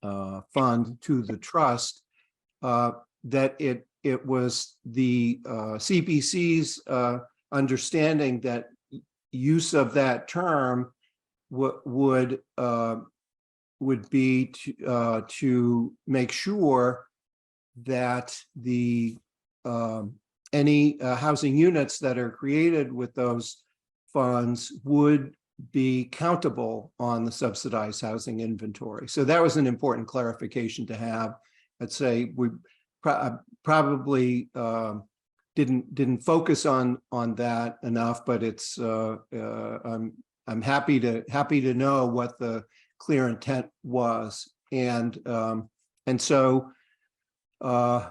fund to the trust, that it was the CPC's understanding that use of that term would be to make sure that the any housing units that are created with those funds would be countable on the subsidized housing inventory. So that was an important clarification to have. I'd say we probably didn't focus on that enough, but it's I'm happy to know what the clear intent was, and so I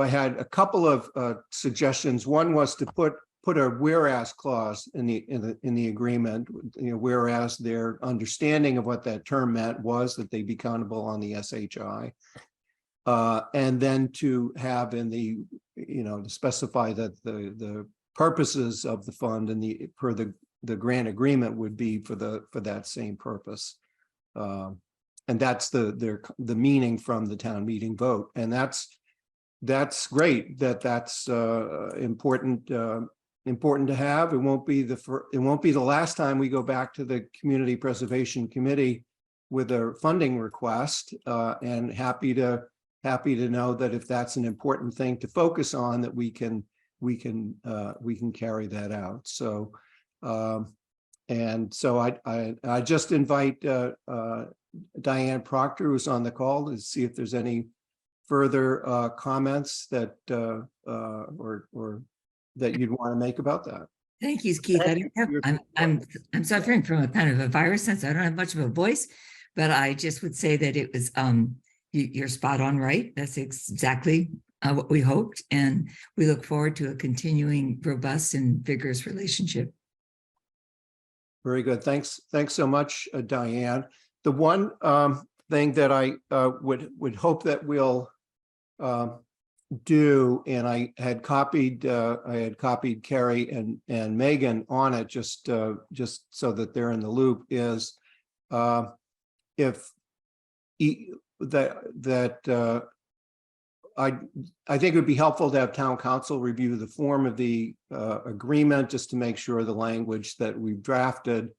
had a couple of suggestions. One was to put a whereas clause in the agreement, whereas their understanding of what that term meant was that they be countable on the SHI, and then to have in the to specify that the purposes of the fund and the grant agreement would be for that same purpose. And that's the meaning from the town meeting vote, and that's great. That's important to have. It won't be the last time we go back to the Community Preservation Committee with a funding request, and happy to know that if that's an important thing to focus on, that we can carry that out. So and so I just invite Diane Proctor, who's on the call, to see if there's any further comments that or that you'd want to make about that. Thank you, Keith. I'm suffering from a kind of a virus sense. I don't have much of a voice, but I just would say that it was you're spot on, right? That's exactly what we hoped, and we look forward to a continuing robust and vigorous relationship. Very good. Thanks so much, Diane. The one thing that I would hope that we'll do, and I had copied Carrie and Megan on it just so that they're in the loop, is if I think it would be helpful to have town council review the form of the agreement, just to make sure the language that we've drafted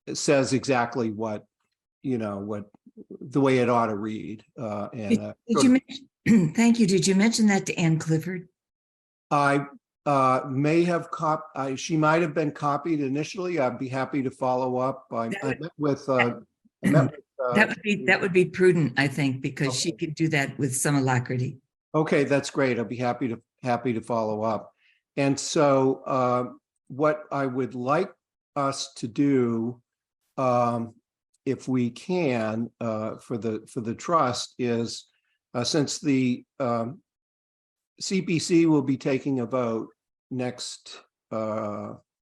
it says exactly what the way it ought to read. And did you mention, thank you. Did you mention that to Ann Clifford? I may have she might have been copied initially. I'd be happy to follow up. I met with that would be prudent, I think, because okay. She could do that with some alacrity. Okay, that's great. I'll be happy to follow up. And so what I would like us to do, if we can, for the trust, is since the CPC will be taking a vote next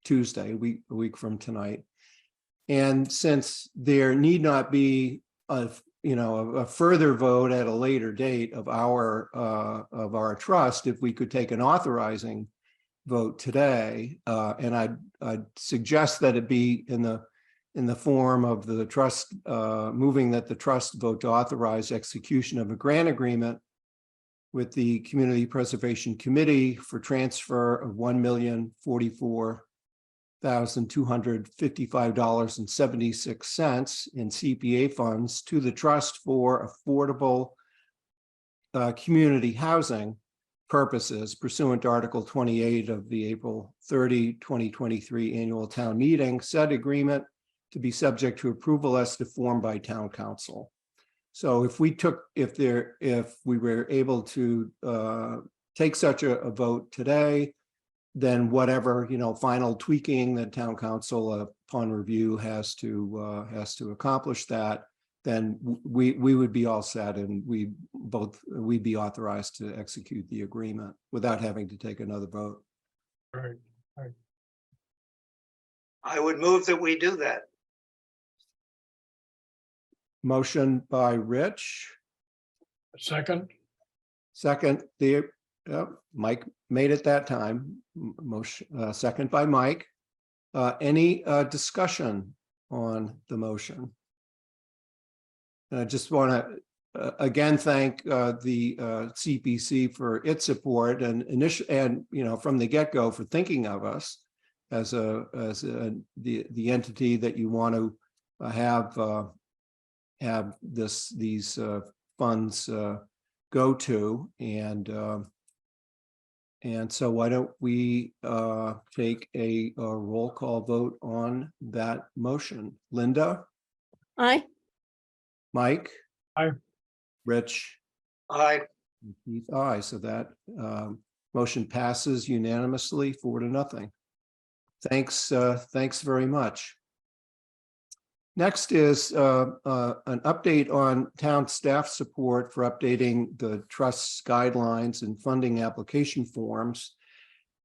Tuesday, a week from tonight, and since there need not be a further vote at a later date of our trust, if we could take an authorizing vote today, and I'd suggest that it be in the form of the trust, moving that the trust vote to authorize execution of a grant agreement with the Community Preservation Committee for transfer of $1,044,255.76 in CPA funds to the trust for affordable community housing purposes pursuant to Article 28 of the April 30, 2023 annual town meeting. Said agreement to be subject to approval as to form by town council. So if we were able to take such a vote today, then whatever final tweaking that town council upon review has to accomplish that, then we would be all set, and we'd be authorized to execute the agreement without having to take another vote. Right. I would move that we do that. Motion by Rich. Second. Second, Mike made it that time. Motion, second by Mike. Any discussion on the motion? And I just want to again thank the CPC for its support and from the get-go for thinking of us as the entity that you want to have these funds go to, and so why don't we take a roll call vote on that motion? Linda? Aye. Mike? Aye. Rich? Aye. Keith, aye. So that motion passes unanimously 4-0. Thanks very much. Next is an update on town staff support for updating the trust's guidelines and funding application forms.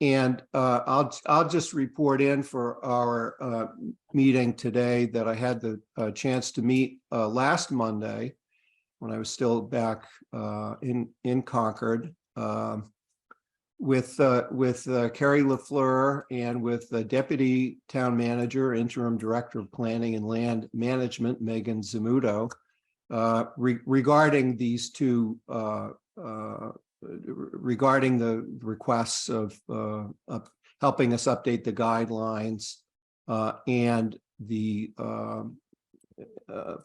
And I'll just report in for our meeting today that I had the chance to meet last Monday when I was still back in Concord with Carrie LaFleur and with the Deputy Town Manager, Interim Director of Planning and Land Management, Megan Zamuto, regarding these two, regarding the requests of helping us update the guidelines and the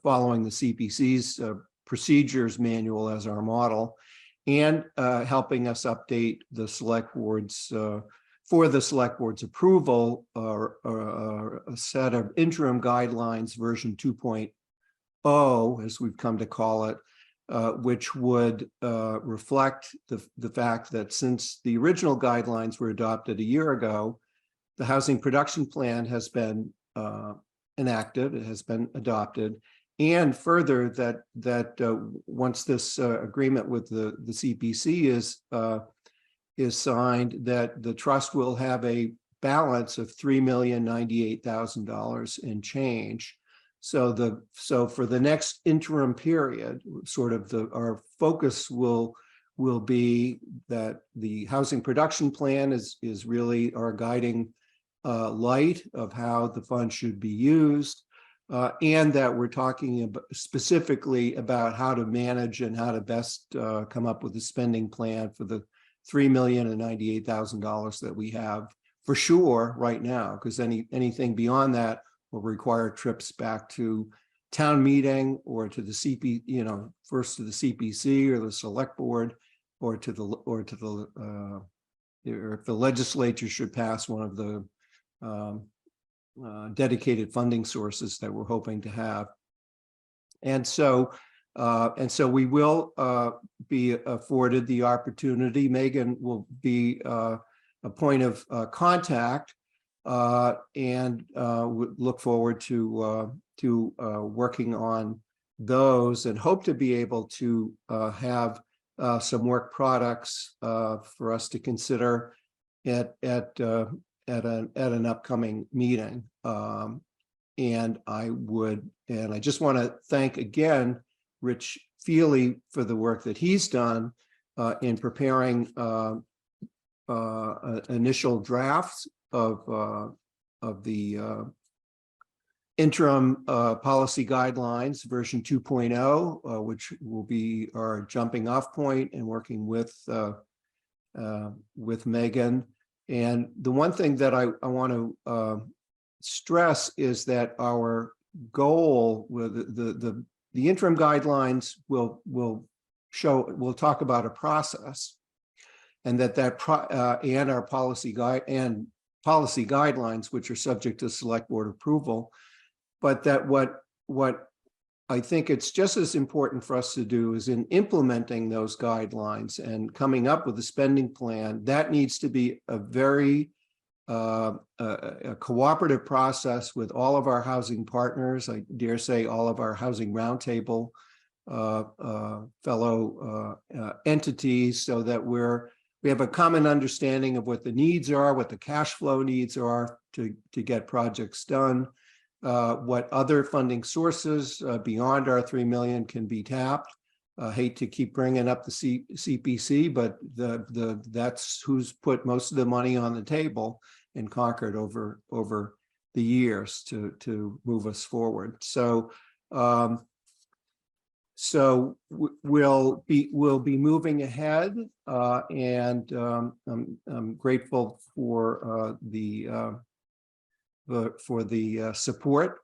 following the CPC's procedures manual as our model, and helping us update the select board's for the select board's approval a set of interim guidelines version 2.0, as we've come to call it, which would reflect the fact that since the original guidelines were adopted a year ago, the housing production plan has been enacted, it has been adopted, and further that once this agreement with the CPC is signed, that the trust will have a balance of $3,098,000 in change. So for the next interim period, sort of our focus will be that the housing production plan is really our guiding light of how the fund should be used. And that we're talking about specifically about how to manage and how to best come up with a spending plan for the $3,098,000 that we have for sure right now, because anything beyond that will require trips back to town meeting or to the first to the CPC or the select board or if the legislature should pass one of the dedicated funding sources that we're hoping to have. And so we will be afforded the opportunity. Megan will be a point of contact, and would look forward to working on those, and hope to be able to have some work products for us to consider at an upcoming meeting. And I just want to thank again Rich Feely for the work that he's done in preparing initial drafts of the interim policy guidelines version 2.0, which will be our jumping off point, and working with Megan. And the one thing that I want to stress is that our goal with the interim guidelines will talk about a process, and and our policy guidelines, which are subject to select board approval. But that what I think it's just as important for us to do is in implementing those guidelines and coming up with a spending plan, that needs to be a very a cooperative process with all of our housing partners. I dare say all of our housing roundtable fellow entities, so that we have a common understanding of what the needs are, what the cash flow needs are to get projects done, what other funding sources beyond our 3 million can be tapped. Hate to keep bringing up the CPC, but that's who's put most of the money on the table in Concord over years to move us forward. So we'll be moving ahead, and I'm grateful for the support,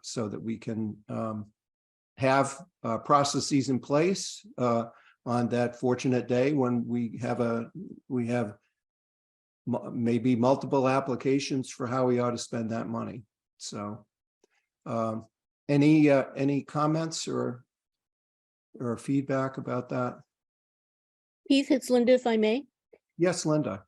so that we can have processes in place on that fortunate day when we have maybe multiple applications for how we ought to spend that money. So any comments or feedback about that? Keith, it's Linda, if I may. Yes, Linda.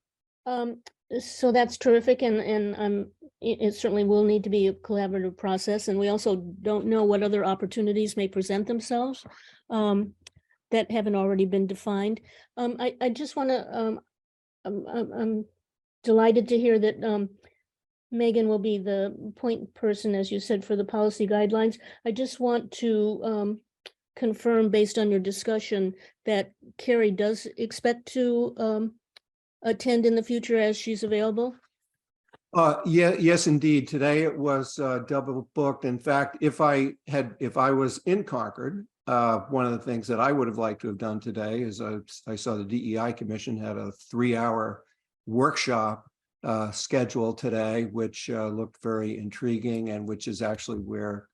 So that's terrific, and it certainly will need to be a collaborative process, and we also don't know what other opportunities may present themselves that haven't already been defined. I just want to, I'm delighted to hear that Megan will be the point person, as you said, for the policy guidelines. I just want to confirm, based on your discussion, that Carrie does expect to attend in the future as she's available? Yes, indeed. Today it was double booked. In fact, if I was in Concord, one of the things that I would have liked to have done today is I saw the DEI Commission had a 3-hour workshop scheduled today, which looked very intriguing, and which is actually where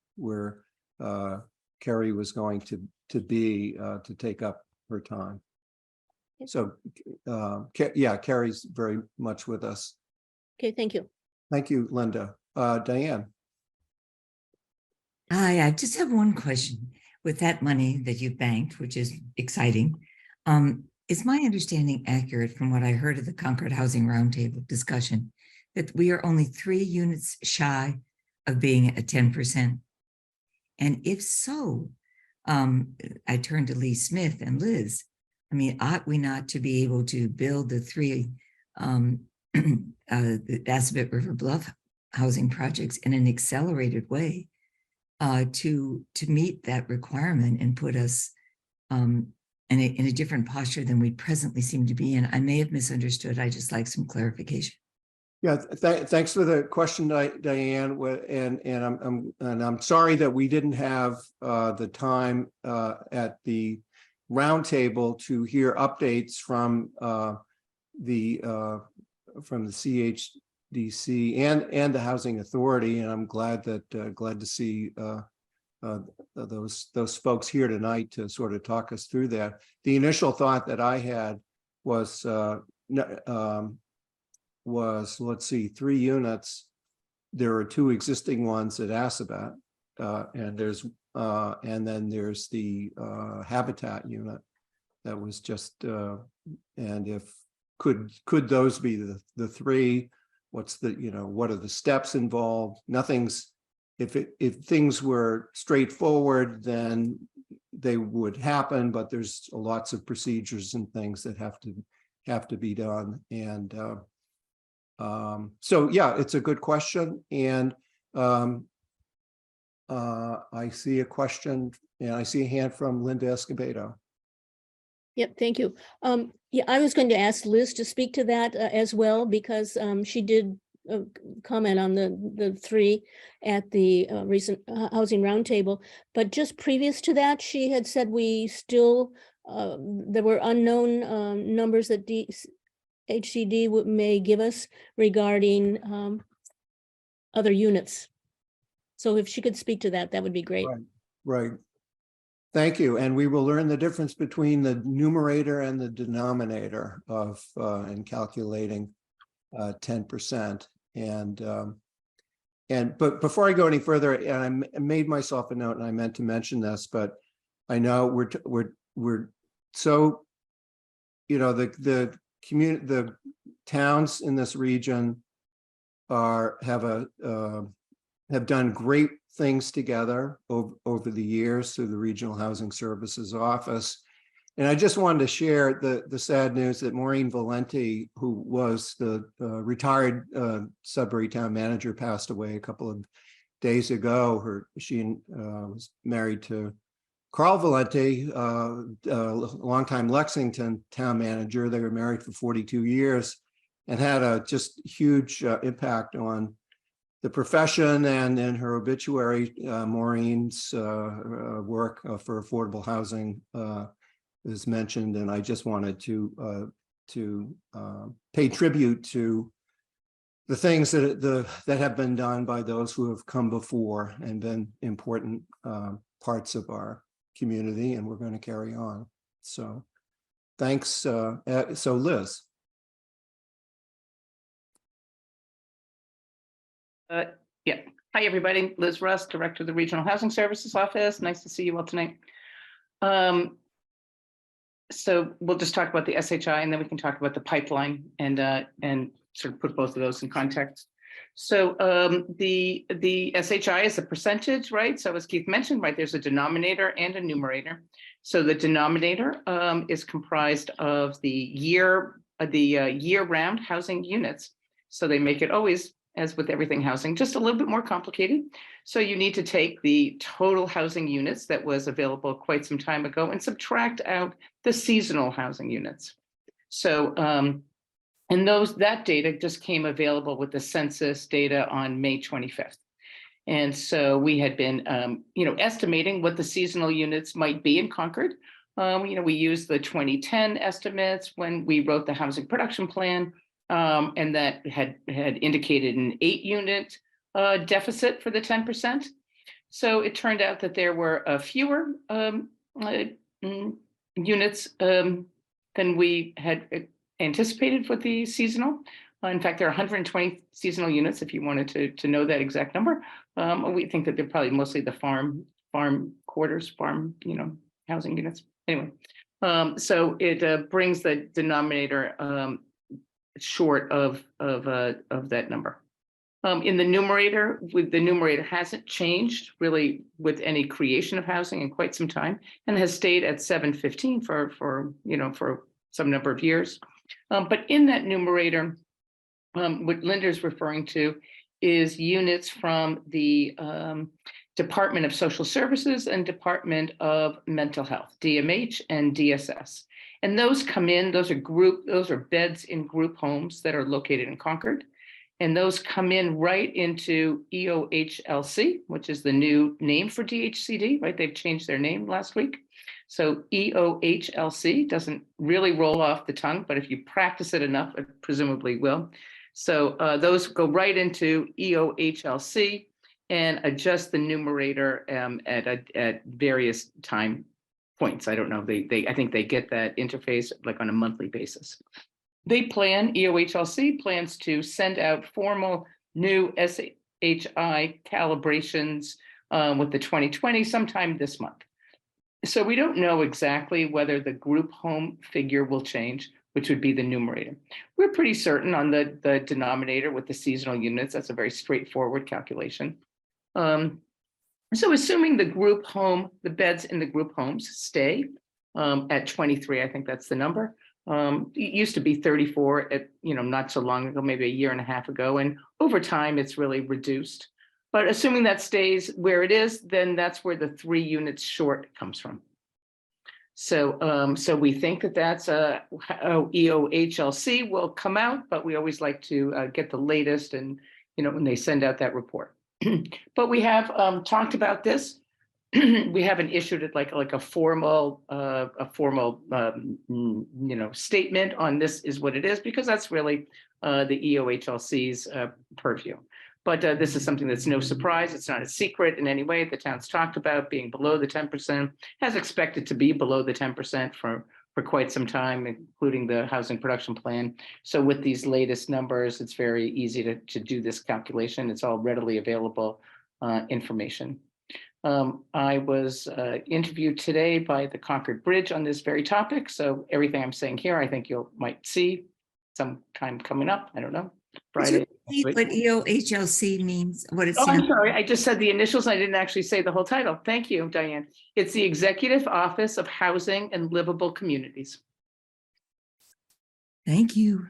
Carrie was going to be to take up her time. So yeah, Carrie's very much with us. Okay, thank you. Thank you, Linda. Diane. Hi, I just have one question. With that money that you've banked, which is exciting, is my understanding accurate from what I heard of the Concord Housing Roundtable discussion that we are only 3 units shy of being at 10%? And if so, I turn to Lee Smith and Liz. I mean, ought we not to be able to build the 3 the Assabet River Bluff housing projects in an accelerated way to meet that requirement and put us in a different posture than we presently seem to be in? I may have misunderstood. I just like some clarification. Yeah, thanks for the question, Diane. And I'm sorry that we didn't have the time at the roundtable to hear updates from the CHDC and the Housing Authority, and I'm glad to see those folks here tonight to sort of talk us through that. The initial thought that I had was let's see, 3 units. There are 2 existing ones at Assabet, and then there's the Habitat unit that was just and if could those be the 3? What's the, what are the steps involved? Nothing's, if things were straightforward, then they would happen, but there's lots of procedures and things that have to be done. And so yeah, it's a good question. And I see a question, and I see a hand from Linda Escobedo. Yep, thank you. Yeah, I was going to ask Liz to speak to that as well, because she did comment on the 3 at the recent housing roundtable. But just previous to that, she had said we still, there were unknown numbers that HCD may give us regarding other units. So if she could speak to that, that would be great. Right. Thank you. And we will learn the difference between the numerator and the denominator of in calculating 10%. But before I go any further, and I made myself a note, and I meant to mention this, but I know we're so, the community, the towns in this region have done great things together over the years through the Regional Housing Services Office. And I just wanted to share the sad news that Maureen Valenti, who was the retired Sudbury town manager, passed away a couple of days ago. She was married to Carl Valenti, longtime Lexington town manager. They were married for 42 years and had a just huge impact on the profession, and in her obituary, Maureen's work for affordable housing is mentioned, and I just wanted to pay tribute to the things that have been done by those who have come before and been important parts of our community, and we're going to carry on. So thanks. So Liz. Yeah. Hi, everybody. Liz Russ, Director of the Regional Housing Services Office. Nice to see you all tonight. So we'll just talk about the SHI, and then we can talk about the pipeline and sort of put both of those in context. So the SHI is a percentage, right? So as Keith mentioned, right, there's a denominator and a numerator. So the denominator is comprised of the year-round housing units. So they make it always, as with everything housing, just a little bit more complicated. So you need to take the total housing units that was available quite some time ago and subtract out the seasonal housing units. So, and that data just came available with the census data on May 25th. And so we had been, estimating what the seasonal units might be in Concord. We used the 2010 estimates when we wrote the housing production plan. And that had indicated an 8-unit deficit for the 10%. So it turned out that there were fewer units than we had anticipated for the seasonal. In fact, there are 120 seasonal units, if you wanted to know that exact number. We think that they're probably mostly the farm quarters, housing units. Anyway, so it brings the denominator short of that number. In the numerator, the numerator hasn't changed really with any creation of housing in quite some time, and has stayed at 715 for some number of years. But in that numerator, what Linda's referring to is units from the Department of Social Services and Department of Mental Health, DMH and DSS. And those come in, those are beds in group homes that are located in Concord. And those come in right into EOHLC, which is the new name for DHCD, right? They've changed their name last week. So EOHLC doesn't really roll off the tongue, but if you practice it enough, it presumably will. So those go right into EOHLC and adjust the numerator at various time points. I don't know. I think they get that interface like on a monthly basis. EOHLC plans to send out formal new SHI calibrations with the 2020 sometime this month. So we don't know exactly whether the group home figure will change, which would be the numerator. We're pretty certain on the denominator with the seasonal units. That's a very straightforward calculation. So assuming the beds in the group homes stay at 23, I think that's the number. It used to be 34 at, not so long ago, maybe a year and a half ago. And over time, it's really reduced. But assuming that stays where it is, then that's where the 3 units short comes from. So, so we think that that's how EOHLC will come out, but we always like to get the latest and, when they send out that report. But we have talked about this. We haven't issued it like a formal statement on this is what it is, because that's really the EOHLC's purview. But this is something that's no surprise. It's not a secret in any way. The town's talked about being below the 10%, has expected to be below the 10% for quite some time, including the housing production plan. So with these latest numbers, it's very easy to do this calculation. It's all readily available information. I was interviewed today by the Concord Bridge on this very topic. So everything I'm saying here, I think you might see sometime coming up. I don't know, Friday. What EOHLC means, what it Oh, I'm stands. sorry. I just said the initials. I didn't actually say the whole title. Thank you, Diane. It's the Executive Office of Housing and Livable Communities. Thank you.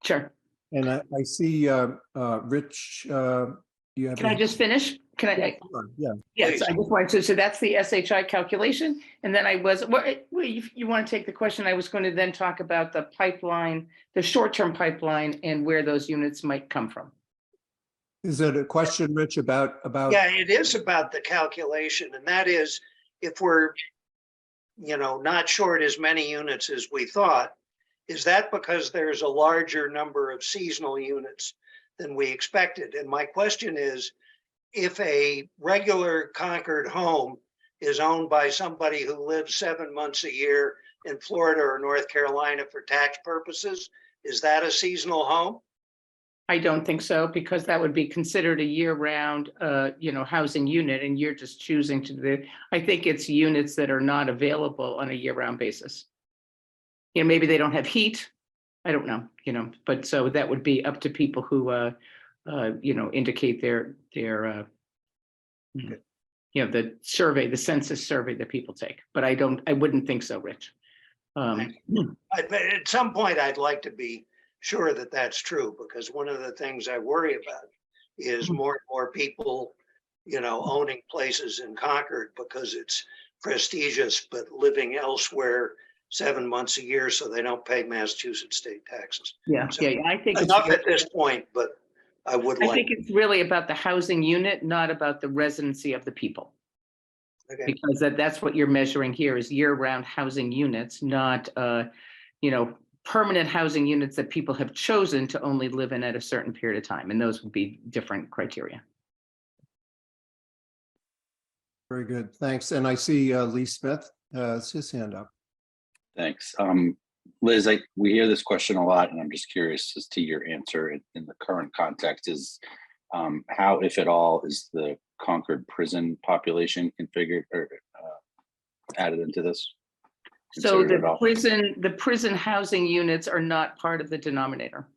Sure. And I see Rich, you have. Can I just finish? Can I? Yeah. Yes, I just wanted to. So that's the SHI calculation. And then you want to take the question, I was going to then talk about the pipeline, the short-term pipeline, and where those units might come from. Is it a question, Rich, about? Yeah, it is about the calculation, and that is if we're, not short as many units as we thought, is that because there's a larger number of seasonal units than we expected? And my question is, if a regular Concord home is owned by somebody who lives 7 months a year in Florida or North Carolina for tax purposes, is that a seasonal home? I don't think so, because that would be considered a year-round, housing unit, and you're just choosing to do. I think it's units that are not available on a year-round basis. Maybe they don't have heat. I don't know, but so that would be up to people who, indicate their, the survey, the census survey that people take. But I wouldn't think so, Rich. But at some point, I'd like to be sure that that's true, because one of the things I worry about is more and more people, owning places in Concord because it's prestigious, but living elsewhere 7 months a year so they don't pay Massachusetts state taxes. Yeah, So I think it's enough at this point, but I would I like. think it's really about the housing unit, not about the residency of the people. Okay. Because that's what you're measuring here is year-round housing units, not, permanent housing units that people have chosen to only live in at a certain period of time. And those would be different criteria. Very good, thanks. And I see Lee Smith has his hand up. Thanks. Liz, we hear this question a lot, and I'm just curious as to your answer in the current context is how, if at all, is the Concord prison population configured or added into this? So the prison housing units are not part of the denominator.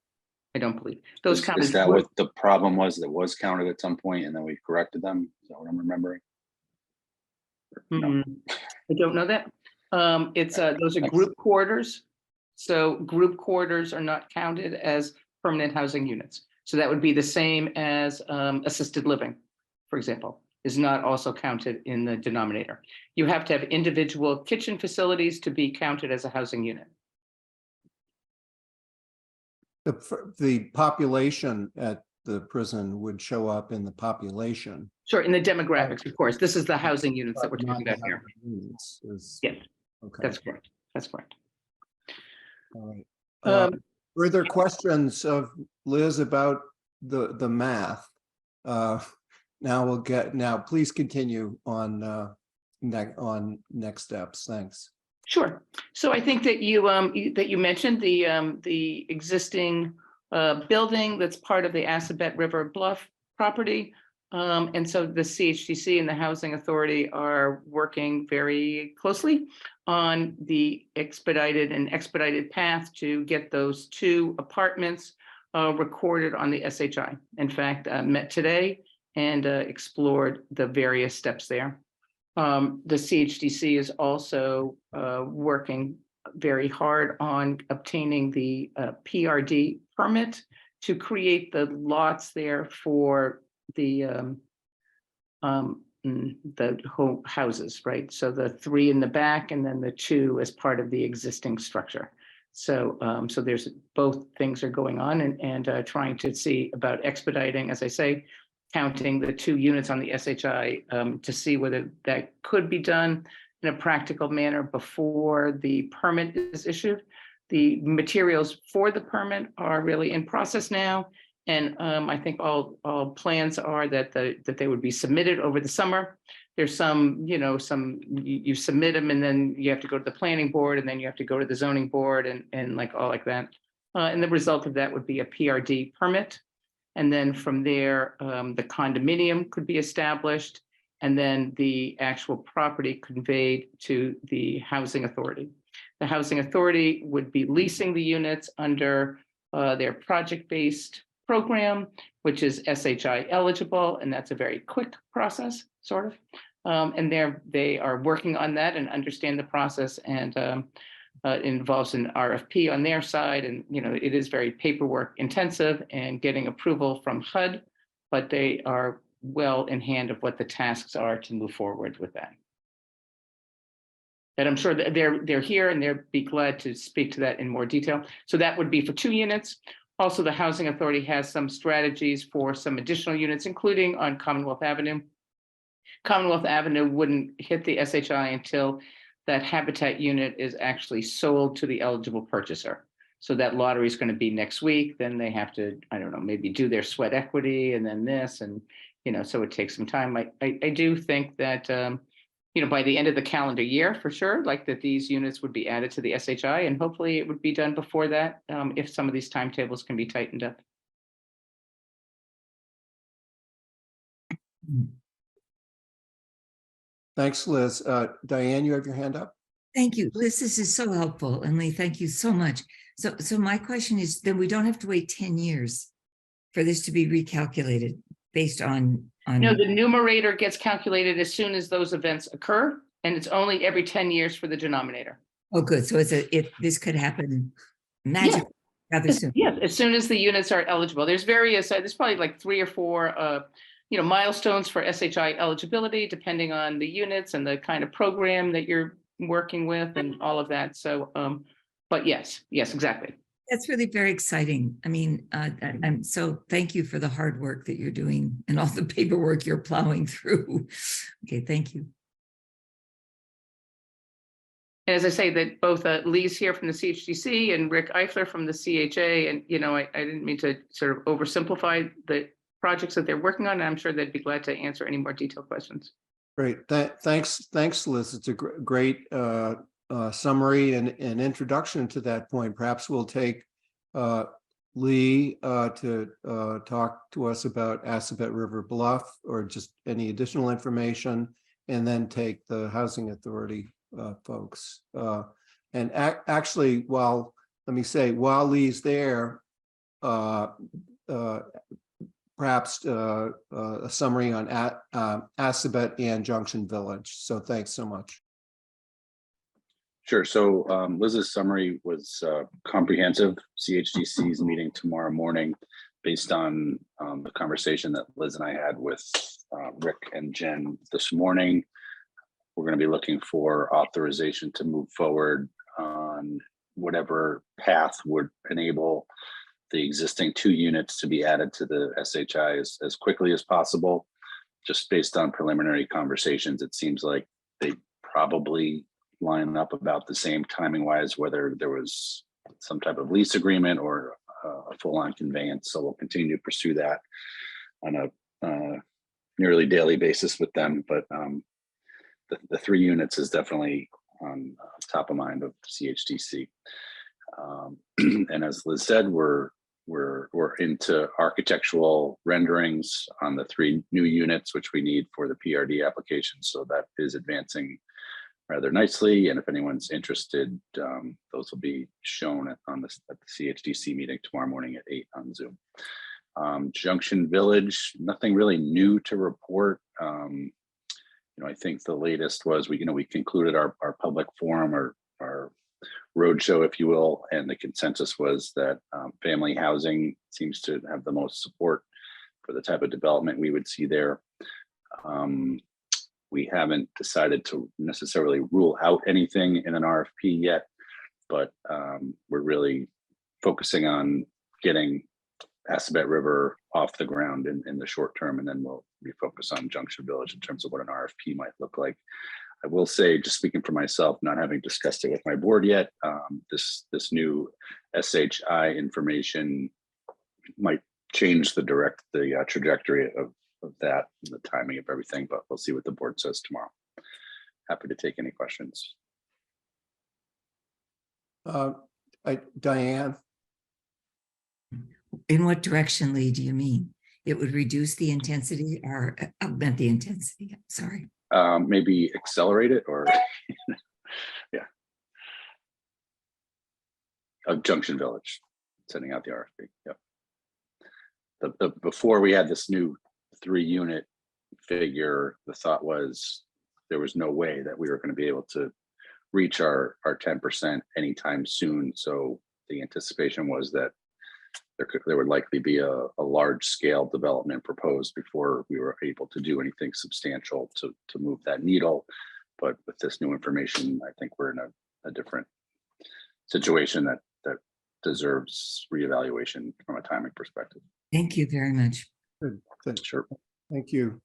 I don't believe those counted. Is that what the problem was that was counted at some point and then we corrected them? Is that what I'm remembering? No. I don't know that. Those are group quarters. So group quarters are not counted as permanent housing units. So that would be the same as assisted living, for example, is not also counted in the denominator. You have to have individual kitchen facilities to be counted as a housing unit. The population at the prison would show up in the population. Sure, in the demographics, of course. This is the housing units that we're talking about here. Yes, okay. That's correct. That's correct. All right. Further questions of Liz about the math? Now please continue on next steps. Thanks. Sure. So I think that you mentioned the existing building that's part of the Assabet River Bluff property. And so the CHDC and the Housing Authority are working very closely on the expedited path to get those 2 apartments recorded on the SHI. In fact, met today and explored the various steps there. The CHDC is also working very hard on obtaining the PRD permit to create the lots there for the whole houses, right? So the 3 in the back and then the 2 as part of the existing structure. So there's both things are going on and trying to see about expediting, as I say, counting the 2 units on the SHI to see whether that could be done in a practical manner before the permit is issued. The materials for the permit are really in process now. And I think all plans are that they would be submitted over the summer. There's some, you submit them and then you have to go to the planning board and then you have to go to the zoning board and like all like that. And the result of that would be a PRD permit. And then from there, the condominium could be established and then the actual property conveyed to the housing authority. The housing authority would be leasing the units under their project-based program, which is SHI eligible, and that's a very quick process, sort of. And they are working on that and understand the process, and it involves an RFP on their side, and it is very paperwork intensive and getting approval from HUD, but they are well in hand of what the tasks are to move forward with that. And I'm sure that they're here and they'll be glad to speak to that in more detail. So that would be for 2 units. Also, the Housing Authority has some strategies for some additional units, including on Commonwealth Avenue. Commonwealth Avenue wouldn't hit the SHI until that Habitat unit is actually sold to the eligible purchaser. So that lottery is going to be next week. Then they have to, I don't know, maybe do their sweat equity and then this, and so it takes some time. I do think that by the end of the calendar year, for sure, like that these units would be added to the SHI, and hopefully it would be done before that, if some of these timetables can be tightened up. Thanks, Liz. Diane, you have your hand up? Thank you, Liz. This is so helpful. And Lee, thank you so much. So my question is, then we don't have to wait 10 years for this to be recalculated based on. No, the numerator gets calculated as soon as those events occur, and it's only every 10 years for the denominator. Oh, good. So this could happen magically rather soon. Yes, as soon as the units are eligible. There's various, there's probably like 3 or 4 milestones for SHI eligibility, depending on the units and the kind of program that you're working with and all of that. So, but yes, exactly. That's really very exciting. I mean, I'm so thank you for the hard work that you're doing and all the paperwork you're plowing through. Okay, thank you. And as I say, that both Lee's here from the CHDC and Rick Eifler from the CHA, and I didn't mean to sort of oversimplify the projects that they're working on. I'm sure they'd be glad to answer any more detailed questions. Great. Thanks, Liz. It's a great summary and introduction to that point. Perhaps we'll take Lee to talk to us about Assabet River Bluff or just any additional information, and then take the Housing Authority folks. And actually, while Lee's there, perhaps a summary on Assabet and Junction Village. So thanks so much. Sure. So Liz's summary was comprehensive. CHDC's meeting tomorrow morning, based on the conversation that Liz and I had with Rick and Jen this morning. We're going to be looking for authorization to move forward on whatever path would enable the existing 2 units to be added to the SHI as quickly as possible. Just based on preliminary conversations, it seems like they probably line up about the same timing wise, whether there was some type of lease agreement or a full-on conveyance. So we'll continue to pursue that on a nearly daily basis with them. But the 3 units is definitely on top of mind of CHDC. And as Liz said, we're into architectural renderings on the 3 new units, which we need for the PRD application. So that is advancing rather nicely. And if anyone's interested, those will be shown at the CHDC meeting tomorrow morning at 8 on Zoom. Junction Village, nothing really new to report. I think the latest was we concluded our public forum or our roadshow, if you will, and the consensus was that family housing seems to have the most support for the type of development we would see there. We haven't decided to necessarily rule out anything in an RFP yet, but we're really focusing on getting Assabet River off the ground in the short term, and then we'll refocus on Junction Village in terms of what an RFP might look like. I will say, just speaking for myself, not having discussed it with my board yet, this new SHI information might change the trajectory of that, and the timing of everything, but we'll see what the board says tomorrow. Happy to take any questions. Diane? In what direction, Lee, do you mean? It would reduce the intensity or augment the intensity? I'm sorry. Maybe accelerate it or yeah. Junction Village, sending out the RFP. Yep. Before we had this new 3-unit figure, the thought was there was no way that we were going to be able to reach our 10% anytime soon. So the anticipation was that there would likely be a large scale development proposed before we were able to do anything substantial to move that needle. But with this new information, I think we're in a different situation that deserves reevaluation from a timing perspective. Thank you very much. Good. Sure. Thank you.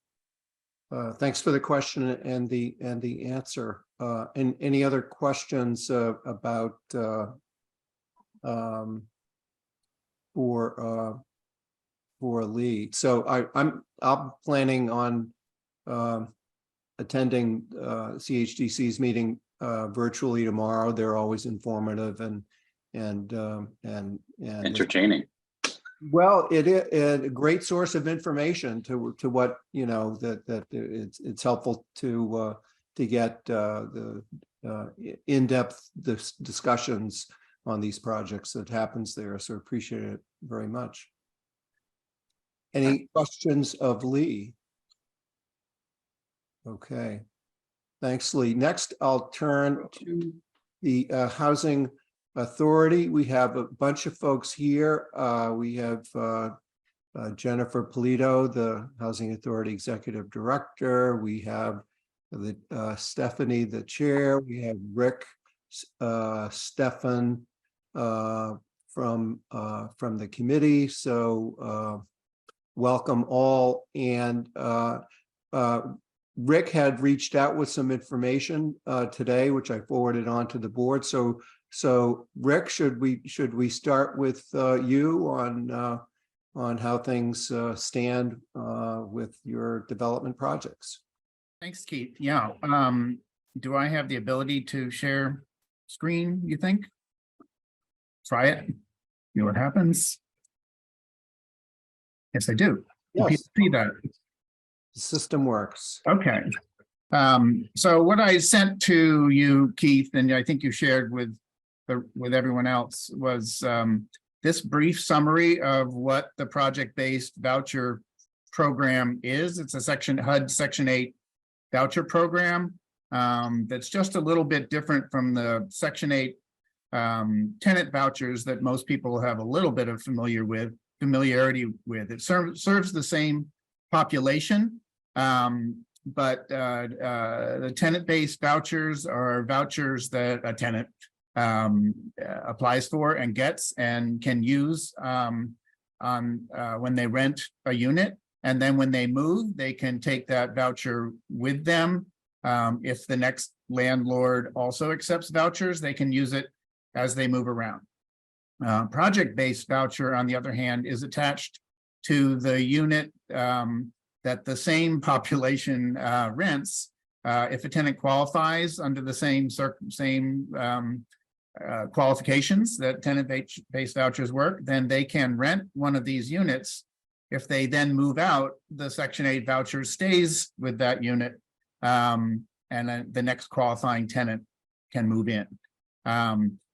Thanks for the question and the answer. And any other questions about for Lee? So I'm planning on attending CHDC's meeting virtually tomorrow. They're always informative and Entertaining. well, it is a great source of information to what, you know, that it's helpful to get the in-depth discussions on these projects that happens there. So appreciate it very much. Any questions of Lee? Okay. Thanks, Lee. Next, I'll turn to the Housing Authority. We have a bunch of folks here. We have Jennifer Polito, the Housing Authority Executive Director. We have the Stephanie, the Chair. We have Rick Stefan from the committee. So welcome all. And Rick had reached out with some information today, which I forwarded on to the board. So Rick, should we start with you on how things stand with your development projects? Thanks, Keith. Yeah. Do I have the ability to share screen, you think? Try it. See what happens. Yes, I do. You can Yes, see that. the system works. Okay. So what I sent to you, Keith, and I think you shared with everyone else, was this brief summary of what the project-based voucher program is. It's a HUD Section 8 voucher program that's just a little bit different from the Section 8 tenant vouchers that most people have a little bit of familiarity with. It serves the same population, but the tenant-based vouchers are vouchers that a tenant applies for and gets and can use when they rent a unit. And then when they move, they can take that voucher with them. If the next landlord also accepts vouchers, they can use it as they move around. Project-based voucher, on the other hand, is attached to the unit that the same population rents. If a tenant qualifies under the same qualifications that tenant-based vouchers work, then they can rent one of these units. If they then move out, the Section 8 voucher stays with that unit, and then the next qualifying tenant can move in.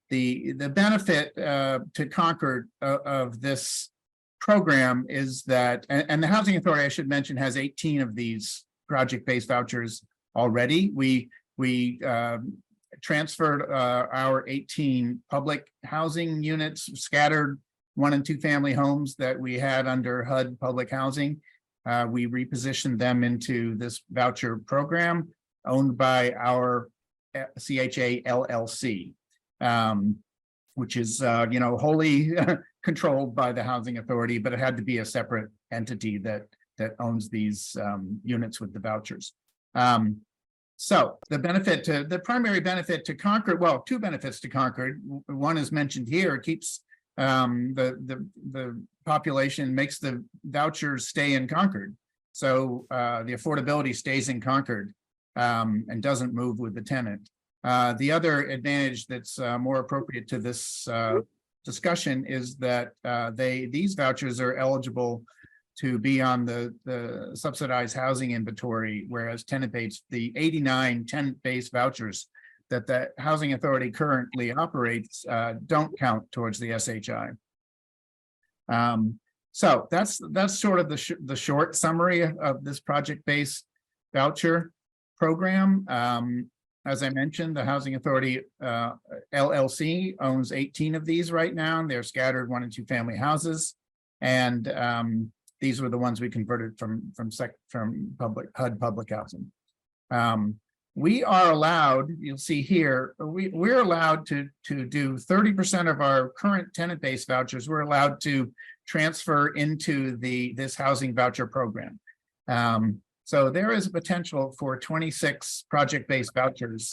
The benefit to Concord of this program is that, and the Housing Authority, I should mention, has 18 of these project-based vouchers already. We transferred our 18 public housing units, scattered 1- and 2-family homes that we had under HUD public housing. We repositioned them into this voucher program owned by our CHA LLC, which is wholly controlled by the Housing Authority, but it had to be a separate entity that owns these units with the vouchers. So the primary benefit to Concord, well, two benefits to Concord. One is mentioned here. It keeps the population, makes the vouchers stay in Concord. So the affordability stays in Concord and doesn't move with the tenant. The other advantage that's more appropriate to this discussion is that these vouchers are eligible to be on the subsidized housing inventory, whereas the 89 tenant-based vouchers that the Housing Authority currently operates don't count towards the SHI. So that's sort of the short summary of this project-based voucher program. As I mentioned, the Housing Authority LLC owns 18 of these right now. They're scattered 1- and 2-family houses, and these were the ones we converted from HUD public housing. we are allowed, you'll see here, we're allowed to do 30% of our current tenant-based vouchers, we're allowed to transfer into this housing voucher program. So there is a potential for 26 project-based vouchers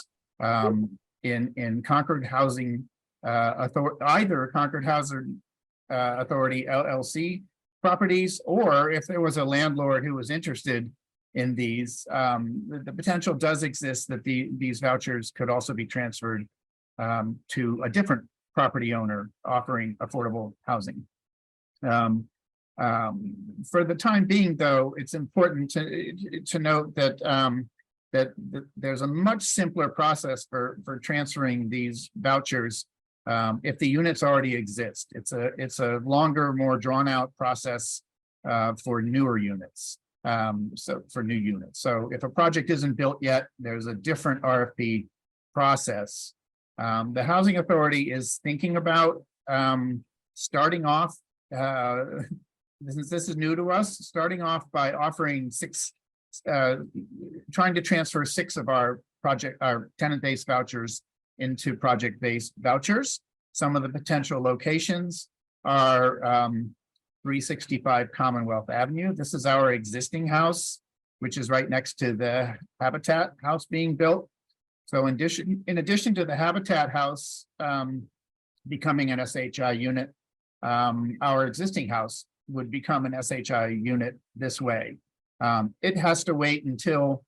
in Concord Housing Authority, either Concord Housing Authority LLC properties, or if there was a landlord who was interested in these, the potential does exist that these vouchers could also be transferred to a different property owner offering affordable housing. For the time being, though, it's important to note that that there's a much simpler process for transferring these vouchers if the units already exist. It's a longer, more drawn out process for newer units. So for new units. So if a project isn't built yet, there's a different RFP process. The Housing Authority is thinking about starting off. This is new to us. Starting off by offering trying to transfer 6 of our tenant-based vouchers into project-based vouchers. Some of the potential locations are 365 Commonwealth Avenue. This is our existing house, which is right next to the Habitat house being built. So in addition to the Habitat house becoming an SHI unit, our existing house would become an SHI unit this way. It has to wait until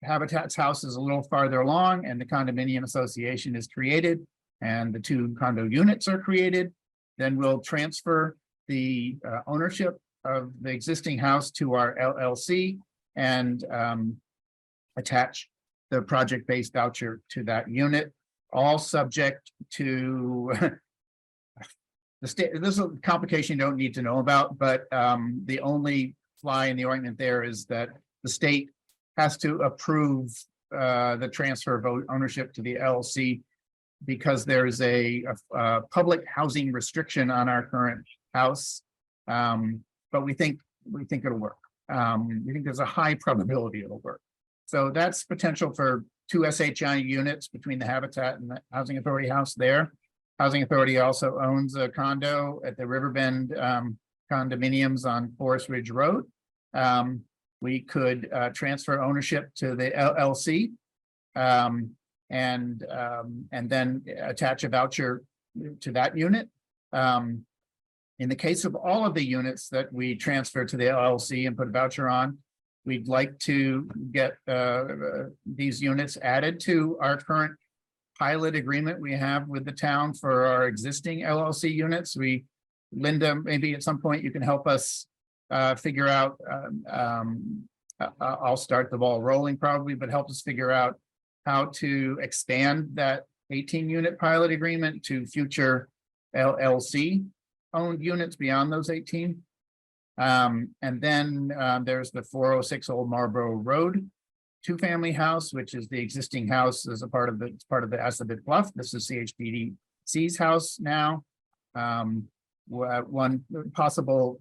Habitat's house is a little farther along and the condominium association is created and the 2 condo units are created. Then we'll transfer the ownership of the existing house to our LLC and attach the project-based voucher to that unit, all subject to the state. This is a complication you don't need to know about, but the only fly in the ointment there is that the state has to approve the transfer of ownership to the LLC because there's a public housing restriction on our current house. But we think it'll work. We think there's a high probability it'll work. So that's potential for 2 SHI units between the Habitat and the Housing Authority house there. Housing Authority also owns a condo at the Riverbend condominiums on Forest Ridge Road. We could transfer ownership to the LLC and then attach a voucher to that unit. In the case of all of the units that we transfer to the LLC and put a voucher on, we'd like to get these units added to our current pilot agreement we have with the town for our existing LLC units. Linda, maybe at some point you can help us figure out, I'll start the ball rolling probably, but help us figure out how to expand that 18-unit pilot agreement to future LLC owned units beyond those 18. And then there's the 406 Old Marlborough Road 2-family house, which is the existing house as a part of the Assabet Bluff. This is CHDC's house now. One possible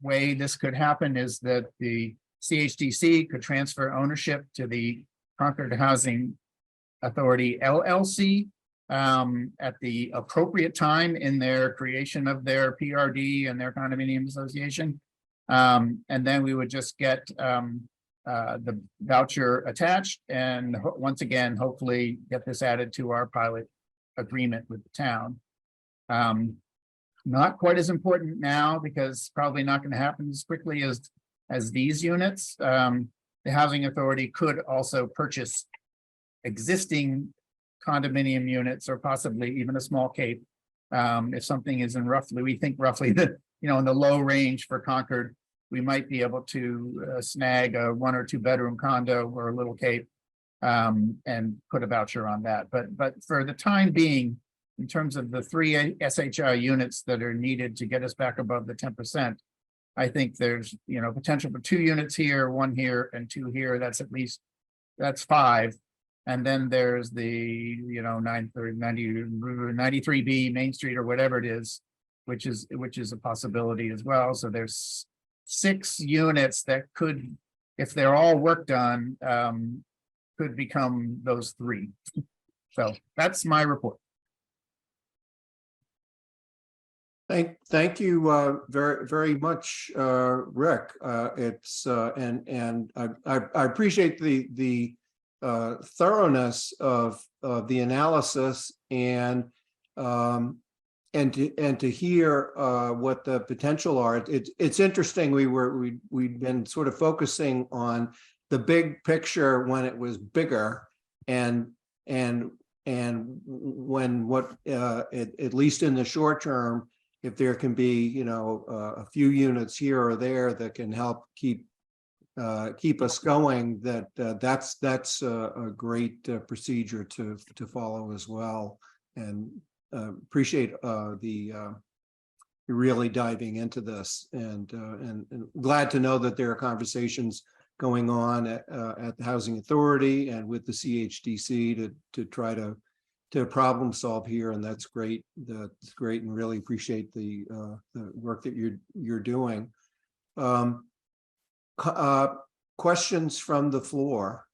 way this could happen is that the CHDC could transfer ownership to the Concord Housing Authority LLC at the appropriate time in their creation of their PRD and their condominium association. And then we would just get the voucher attached and once again, hopefully get this added to our pilot agreement with the town. Not quite as important now because probably not going to happen as quickly as these units. The Housing Authority could also purchase existing condominium units or possibly even a small cape. If something is in we think roughly the, in the low range for Concord, we might be able to snag a 1 or 2 bedroom condo or a little cape and put a voucher on that. But for the time being, in terms of the 3 SHI units that are needed to get us back above the 10%, I think there's, potential for 2 units here, 1 here and 2 here. That's 5. And then there's the, 93B Main Street or whatever it is, which is a possibility as well. So there's 6 units that could if they're all work done, could become those three. So that's my report. Thank you very much, Rick. And I appreciate the thoroughness of the analysis and to hear what the potential are. It's interesting. We'd been sort of focusing on the big picture when it was bigger, and when what at least in the short term, if there can be, a few units here or there that can help keep us going, that's a great procedure to follow as well. And appreciate the really diving into this, and glad to know that there are conversations going on at the Housing Authority and with the CHDC to try to problem solve here, and that's great. That's great, and really appreciate the work that you're doing. Questions from the floor?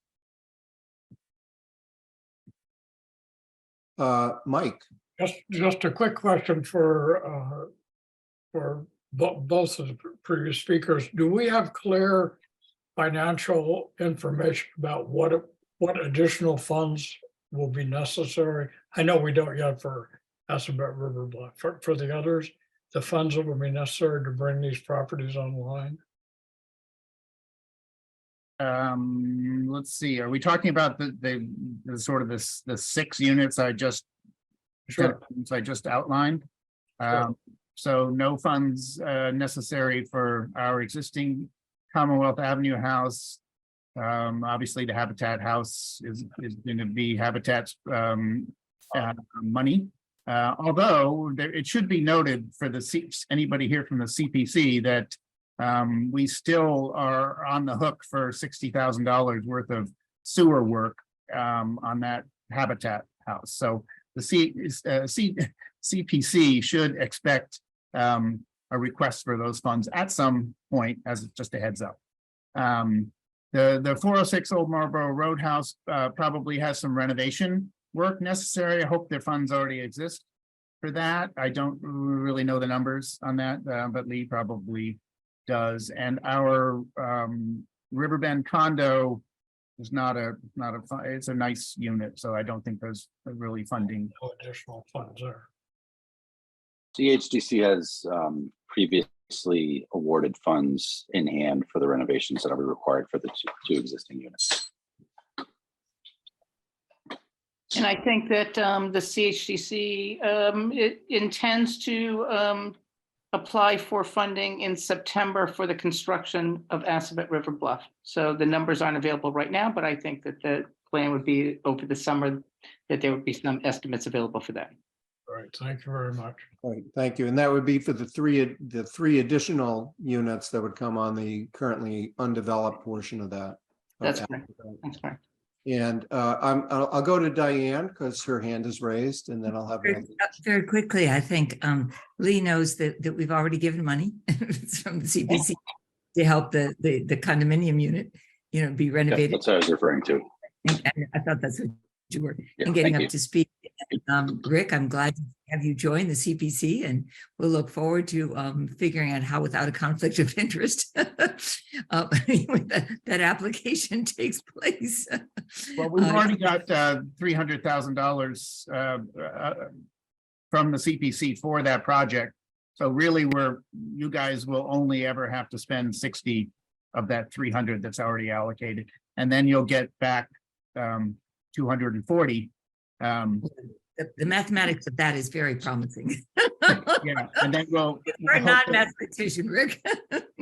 Mike. Just a quick question for both of the previous speakers. Do we have clear financial information about what additional funds will be necessary? I know we don't yet for Assabet River Bluff. For the others, the funds that will be necessary to bring these properties online? Let's see. Are we talking about the sort of the 6 units I just outlined? Sure. So no funds necessary for our existing Commonwealth Avenue house. Obviously, the Habitat house is going to be Habitat's money. Although it should be noted for anybody here from the CPC that we still are on the hook for $60,000 worth of sewer work on that Habitat house. So the CPC should expect a request for those funds at some point, as just a heads up. The 406 Old Marlborough Roadhouse probably has some renovation work necessary. I hope their funds already exist for that. I don't really know the numbers on that, but Lee probably does. And our Riverbend condo is it's a nice unit, so I don't think there's really funding. No additional funds there. CHDC has previously awarded funds in hand for the renovations that are required for the two existing units. And I think that the CHDC it intends to apply for funding in September for the construction of Assabet River Bluff. So the numbers aren't available right now, but I think that the plan would be over the summer that there would be some estimates available for that. All right, thank you very much. All right, thank you. And that would be for the three additional units that would come on the currently undeveloped portion of that. That's correct. That's correct. And I'll go to Diane because her hand is raised, and then I'll have very quickly. I think Lee knows that we've already given money from the CPC to help the condominium unit, be renovated. That's what I was referring to. And I thought that's what you were. Yeah, and getting thank up you. to speed. Rick, I'm glad to have you join the CPC, and we'll look forward to figuring out how, without a conflict of interest, that application takes place. Well, we've already got $300,000 from the CPC for that project. So really, you guys will only ever have to spend 60 of that 300 that's already allocated, and then you'll get back 240. The mathematics of that is very promising. Yeah, and then we're a non-mathematician, Rick.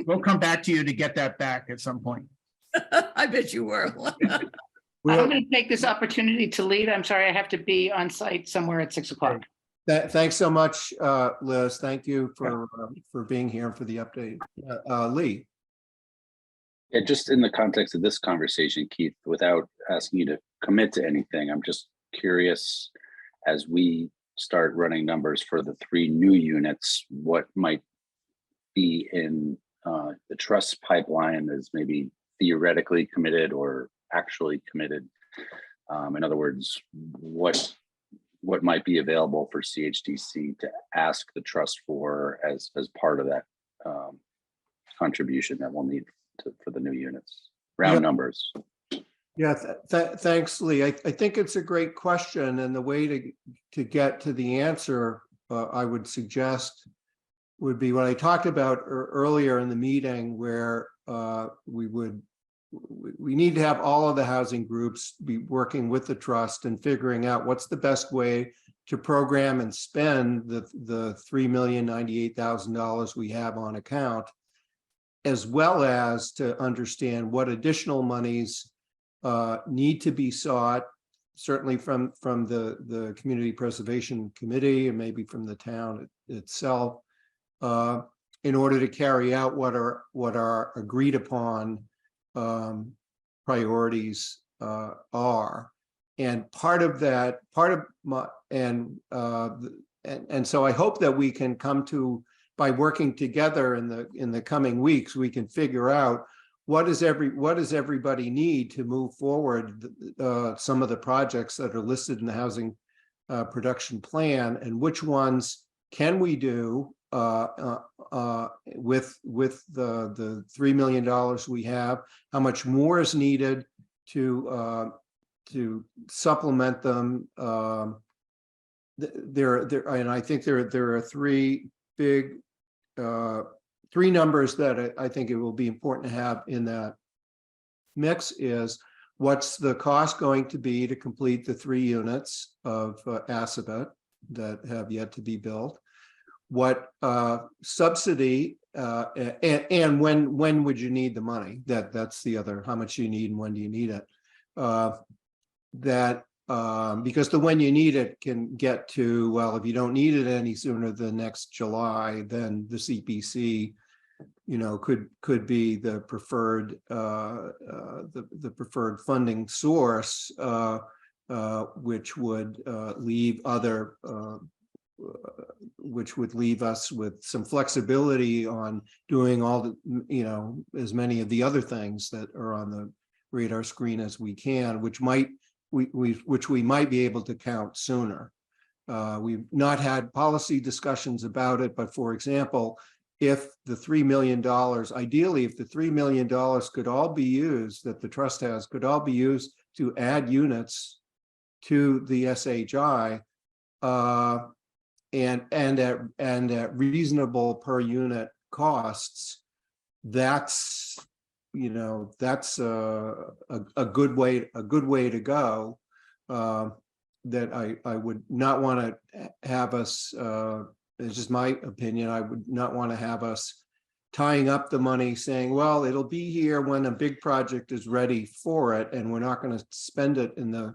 We'll come back to you to get that back at some point. I bet you will. I'm going to take this opportunity to lead. I'm sorry, I have to be on site somewhere at 6 o'clock. Thanks so much, Liz. Thank you for being here and for the update. Lee. Yeah, just in the context of this conversation, Keith, without asking you to commit to anything, I'm just curious, as we start running numbers for the 3 new units, what might be in the trust pipeline as maybe theoretically committed or actually committed? In other words, what might be available for CHDC to ask the trust for as part of that contribution that we'll need for the new units? Round numbers. Yeah, thanks, Lee. I think it's a great question, and the way to get to the answer, I would suggest, would be what I talked about earlier in the meeting, where we need to have all of the housing groups be working with the trust and figuring out what's the best way to program and spend the $3,098,000 we have on account, as well as to understand what additional monies need to be sought, certainly from the Community Preservation Committee and maybe from the town itself, in order to carry out what are agreed upon priorities are. And part of my and so I hope that we can come to, by working together in the coming weeks, we can figure out what does everybody need to move forward some of the projects that are listed in the housing production plan, and which ones can we do with the $3 million we have, how much more is needed to supplement them. And I think there are three numbers that I think it will be important to have in that mix. Is what's the cost going to be to complete the 3 units of Assabet that have yet to be built? What subsidy and when would you need the money? That's the other, how much you need and when do you need it? Because the when you need it can get to, well, if you don't need it any sooner than next July, then the CPC, could be the preferred the preferred funding source, which would leave us with some flexibility on doing all the, as many of the other things that are on the radar screen as we can, which we might be able to count sooner. We've not had policy discussions about it, but for example, if the $3 million, ideally, if the $3 million could all be used, that the trust has, could all be used to add units to the SHI, and at reasonable per unit costs, that's a good way to go. That I would not want to have us. It's just my opinion. I would not want to have us tying up the money, saying, "Well, it'll be here when a big project is ready for it, and we're not going to spend it in the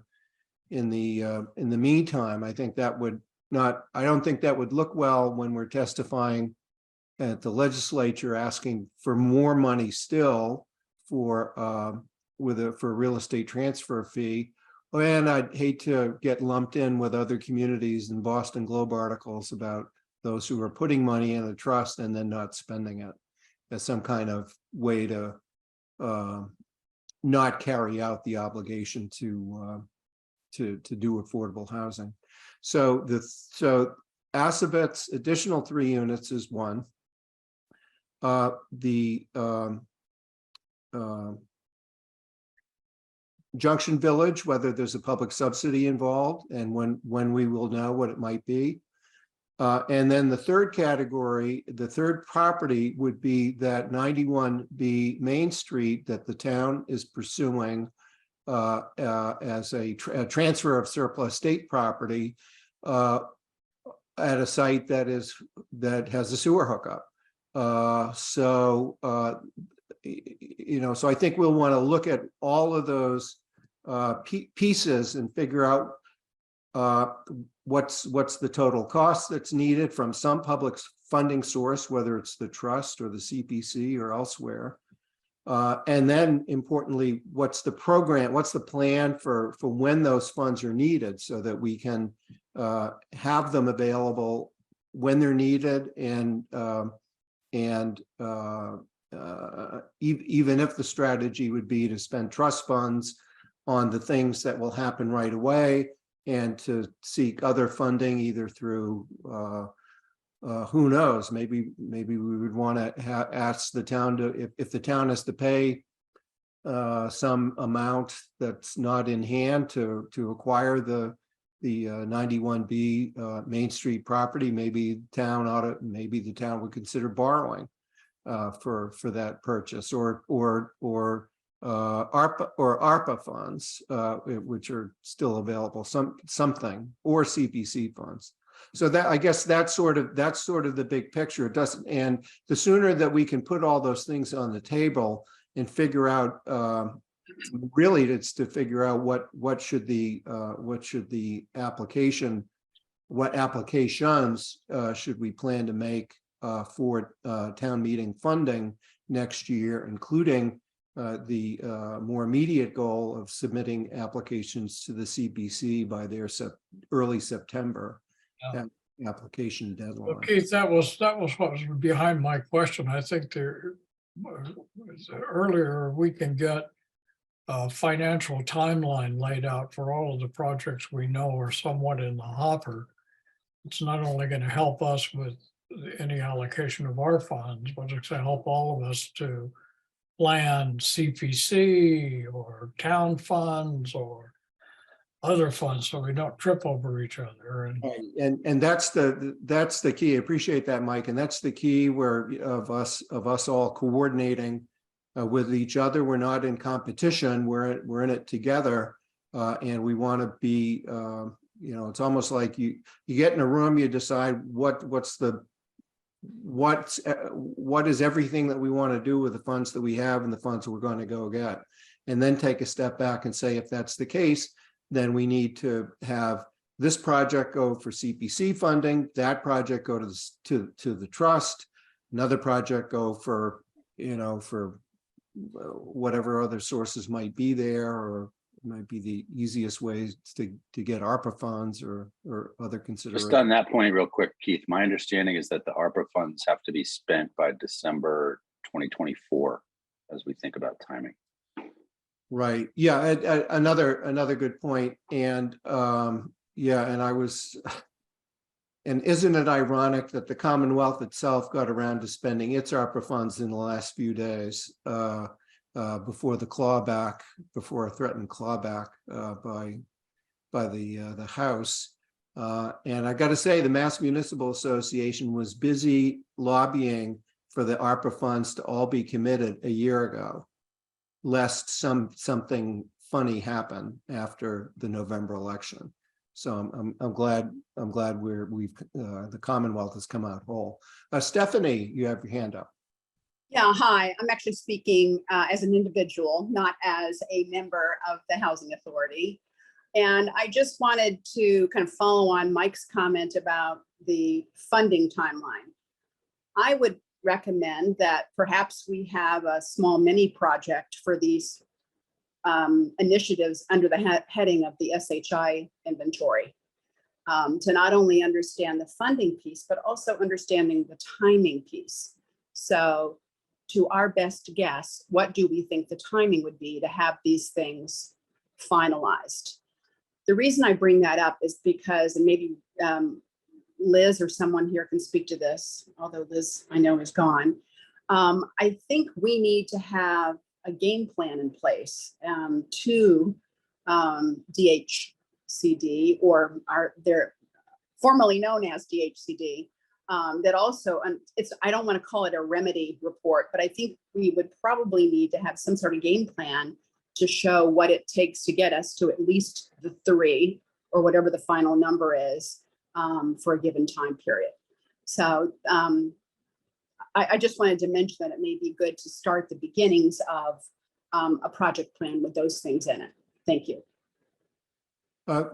meantime." I think that would not. I don't think that would look well when we're testifying at the legislature, asking for more money still for a real estate transfer fee. And I'd hate to get lumped in with other communities in Boston Globe articles about those who are putting money in a trust and then not spending it as some kind of way to not carry out the obligation to do affordable housing. So Assabet's additional 3 units is one. The Junction Village, whether there's a public subsidy involved and when we will know what it might be. And then the third category, the third property would be that 91B Main Street that the town is pursuing as a transfer of surplus state property at a site that has a sewer hookup. So I think we'll want to look at all of those pieces and figure out what's the total cost that's needed from some public funding source, whether it's the trust or the CPC or elsewhere. And then importantly, what's the program, what's the plan for when those funds are needed so that we can have them available when they're needed and even if the strategy would be to spend trust funds on the things that will happen right away and to seek other funding either through who knows, maybe we would want to ask the town to, if the town has to pay some amount that's not in hand to acquire the 91B Main Street property, maybe the town would consider borrowing for that purchase, or ARPA funds, which are still available, something, or CPC funds. So that, I guess that's sort of the big picture. It doesn't, and the sooner that we can put all those things on the table and figure out, really it's to figure out what applications should we plan to make for town meeting funding next year, including the more immediate goal of submitting applications to the CPC by their early September application deadline. Well, Keith, that was what was behind my question. I think there earlier we can get a financial timeline laid out for all of the projects we know are somewhat in the hopper. It's not only going to help us with any allocation of our funds, but it's going to help all of us to plan CPC or town funds or other funds, so we don't trip over each other. And that's the key. I appreciate that, Mike. And that's the key of us all coordinating with each other. We're not in competition. We're in it together, and we want to be. It's almost like you get in a room, you decide what is everything that we want to do with the funds that we have and the funds that we're going to go get, and then take a step back and say, if that's the case, then we need to have this project go for CPC funding, that project go to the trust, another project go for whatever other sources might be there, or might be the easiest ways to get ARPA funds or other considerations. Just on that point real quick, Keith, my understanding is that the ARPA funds have to be spent by December 2024 as we think about timing. Right. Yeah. Another good point. And and isn't it ironic that the Commonwealth itself got around to spending its ARPA funds in the last few days before a threatened clawback by the House. And I got to say, the Mass Municipal Association was busy lobbying for the ARPA funds to all be committed a year ago, lest something funny happen after the November election. So I'm glad the Commonwealth has come out whole. Stephanie, you have your hand up. Yeah, hi. I'm actually speaking as an individual, not as a member of the Housing Authority. And I just wanted to kind of follow on Mike's comment about the funding timeline. I would recommend that perhaps we have a small mini project for these initiatives under the heading of the SHI inventory to not only understand the funding piece, but also understanding the timing piece. So to our best guess, what do we think the timing would be to have these things finalized? The reason I bring that up is because, and maybe Liz or someone here can speak to this, although Liz I know is gone. I think we need to have a game plan in place to DHCD, or they're formerly known as DHCD, that also, I don't want to call it a remedy report, but I think we would probably need to have some sort of game plan to show what it takes to get us to at least the 3 or whatever the final number is for a given time period. So I just wanted to mention that it may be good to start the beginnings of a project plan with those things in it. Thank you.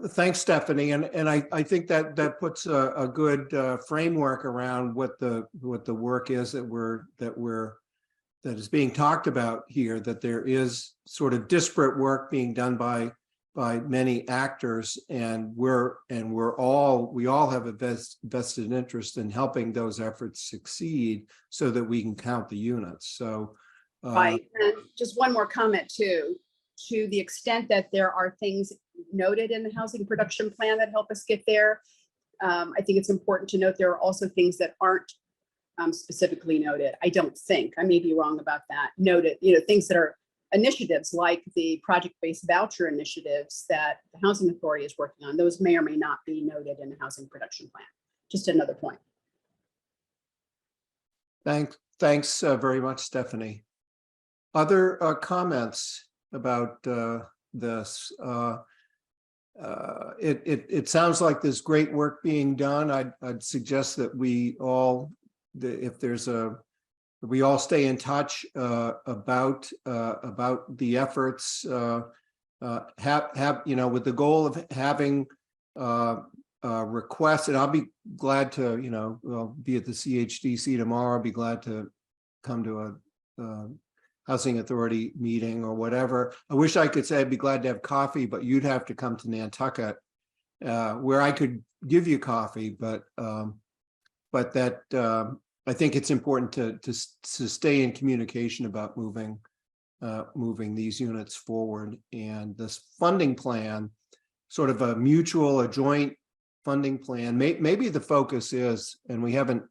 Thanks, Stephanie. And I think that puts a good framework around what the work is that is being talked about here, that there is sort of disparate work being done by by many actors, and we all have a vested interest in helping those efforts succeed so that we can count the units. So Right, and just one more comment too, to the extent that there are things noted in the housing production plan that help us get there. I think it's important to note there are also things that aren't specifically noted. I don't think, I may be wrong about that, noted, things that are initiatives like the project-based voucher initiatives that the Housing Authority is working on. Those may or may not be noted in the housing production plan. Just another point. Thanks very much, Stephanie. Other comments about this? It sounds like there's great work being done. I'd suggest that we all stay in touch about the efforts. With the goal of having requests, and I'll be glad to, I'll be at the CHDC tomorrow. I'll be glad to come to a Housing Authority meeting or whatever. I wish I could say I'd be glad to have coffee, but you'd have to come to Nantucket, where I could give you coffee. But that I think it's important to stay in communication about moving these units forward. And this funding plan, sort of a joint funding plan. Maybe the focus is, and we haven't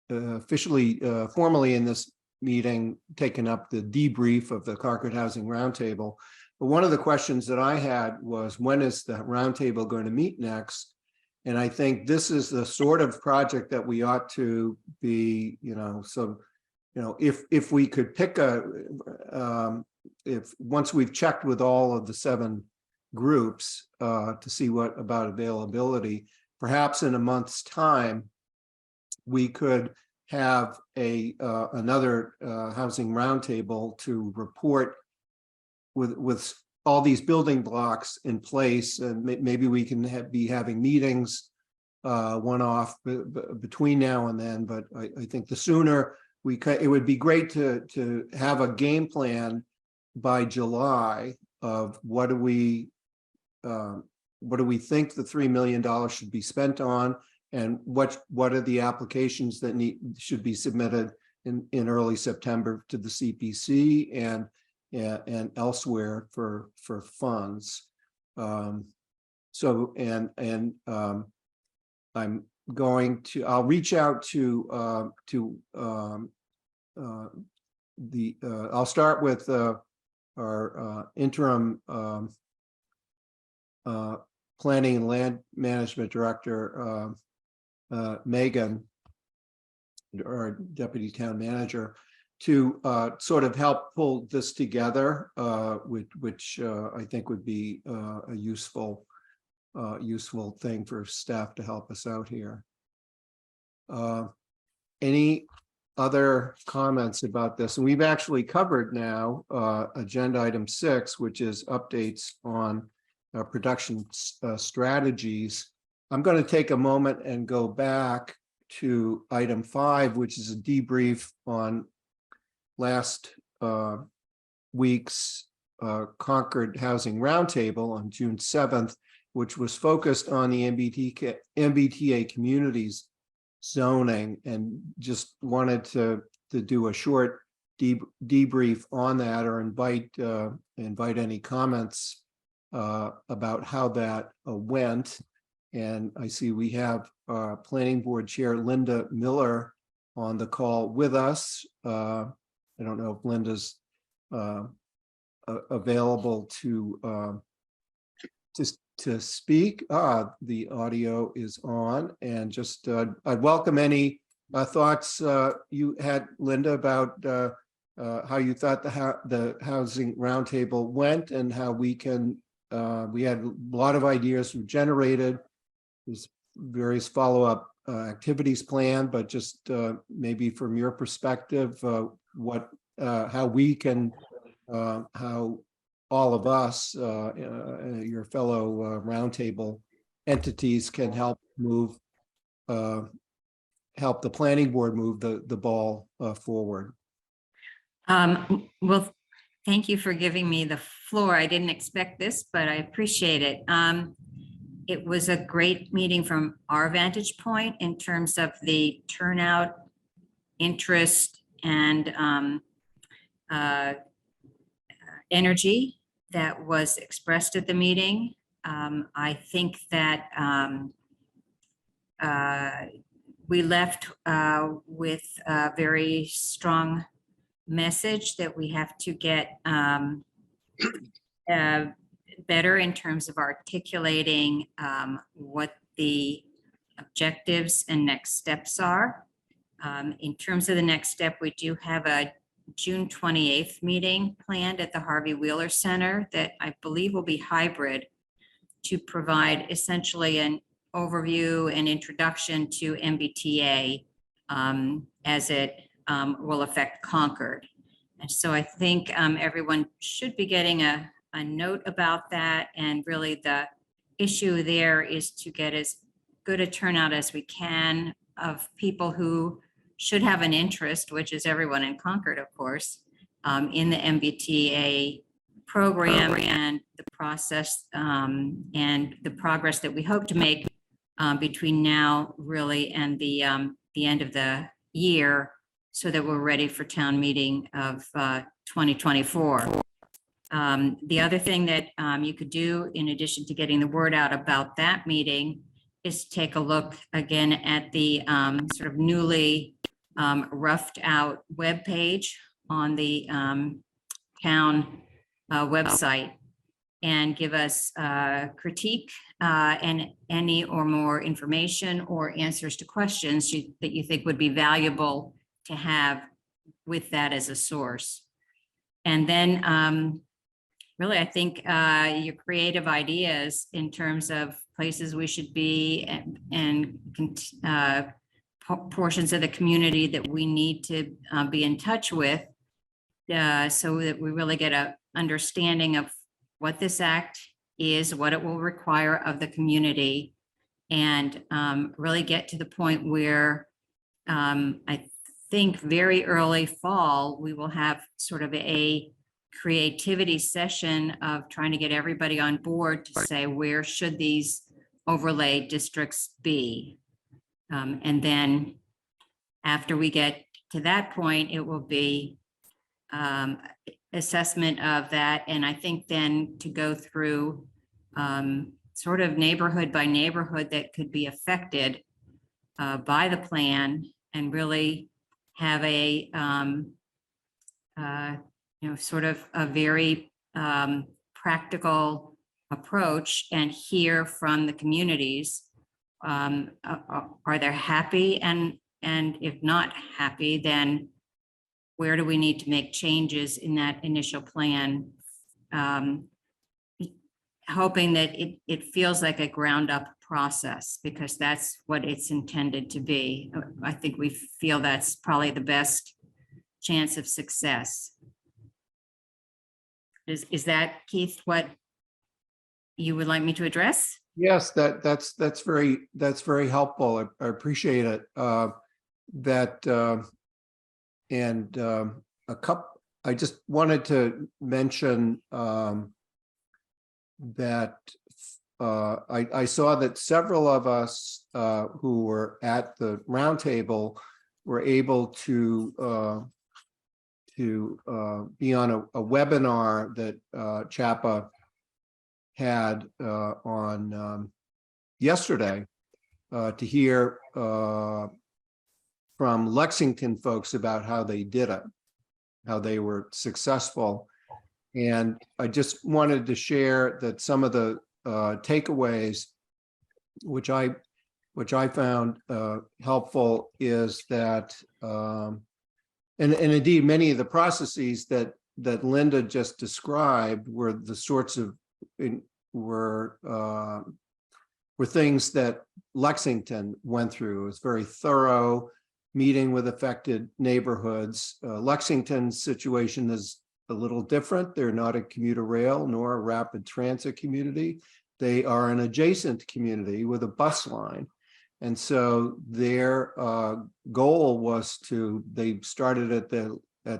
officially, formally in this meeting taken up the debrief of the Concord Housing Roundtable. But one of the questions that I had was, when is the roundtable going to meet next? And I think this is the sort of project that we ought to be, if we could pick once we've checked with all of the 7 groups to see what about availability, perhaps in a month's time, we could have another housing roundtable to report with all these building blocks in place, and maybe we can be having meetings one-off between now and then. But I think the sooner it would be great to have a game plan by July of what do we think the $3 million should be spent on, and what are the applications that should be submitted in early September to the CPC and elsewhere for funds. I'll reach out to I'll start with our interim planning and land management director, Megan, our deputy town manager, to sort of help pull this together, which I think would be a useful thing for staff to help us out here. Any other comments about this? And we've actually covered now agenda item 6, which is updates on production strategies. I'm going to take a moment and go back to item 5, which is a debrief on last week's Concord Housing Roundtable on June 7th, which was focused on the MBTA communities zoning, and just wanted to do a short debrief on that, or invite any comments about how that went. And I see we have Planning Board Chair Linda Miller on the call with us. I don't know if Linda's available to speak. The audio is on, and just I'd welcome any thoughts you had, Linda, about how you thought the housing roundtable went, and how we can. We had a lot of ideas generated. There's various follow-up activities planned, but just maybe from your perspective, how we can, how all of us, your fellow roundtable entities, can help help the planning board move the ball forward. Well, Thank you for giving me the floor. I didn't expect this, but I appreciate it. It was a great meeting from our vantage point in terms of the turnout, interest, and energy that was expressed at the meeting. I think that we left with a very strong message that we have to get better in terms of articulating what the objectives and next steps are. In terms of the next step, we do have a June 28th meeting planned at the Harvey Wheeler Center that I believe will be hybrid to provide essentially an overview and introduction to MBTA as it will affect Concord. And so I think everyone should be getting a note about that. And really the issue there is to get as good a turnout as we can of people who should have an interest, which is everyone in Concord, of course, in the MBTA program and the process and the progress that we hope to make between now really and the end of the year, so that we're ready for town meeting of 2024. The other thing that you could do in addition to getting the word out about that meeting is take a look again at the sort of newly roughed out webpage on the town website and give us critique and any or more information or answers to questions that you think would be valuable to have with that as a source. And then really, I think your creative ideas in terms of places we should be and portions of the community that we need to be in touch with so that we really get an understanding of what this act is, what it will require of the community, and really get to the point where I think very early fall, we will have sort of a creativity session of trying to get everybody on board to say, where should these overlay districts be? And then after we get to that point, it will be assessment of that. And I think then to go through sort of neighborhood by neighborhood that could be affected by the plan, and really have a sort of a very practical approach and hear from the communities. Are they happy? And if not happy, then where do we need to make changes in that initial plan? Hoping that it feels like a ground up process, because that's what it's intended to be. I think we feel that's probably the best chance of success. Is that, Keith, what you would like me to address? Yes, that's very helpful. I appreciate it. I just wanted to mention that I saw that several of us who were at the roundtable were able to be on a webinar that CHAPA had on yesterday to hear from Lexington folks about how they did it, how they were successful. And I just wanted to share that some of the takeaways, which I found helpful, is that, and indeed many of the processes that Linda just described were the sorts of were things that Lexington went through. It was very thorough, meeting with affected neighborhoods. Lexington's situation is a little different. They're not a commuter rail nor a rapid transit community. They are an adjacent community with a bus line. And so their goal was they started at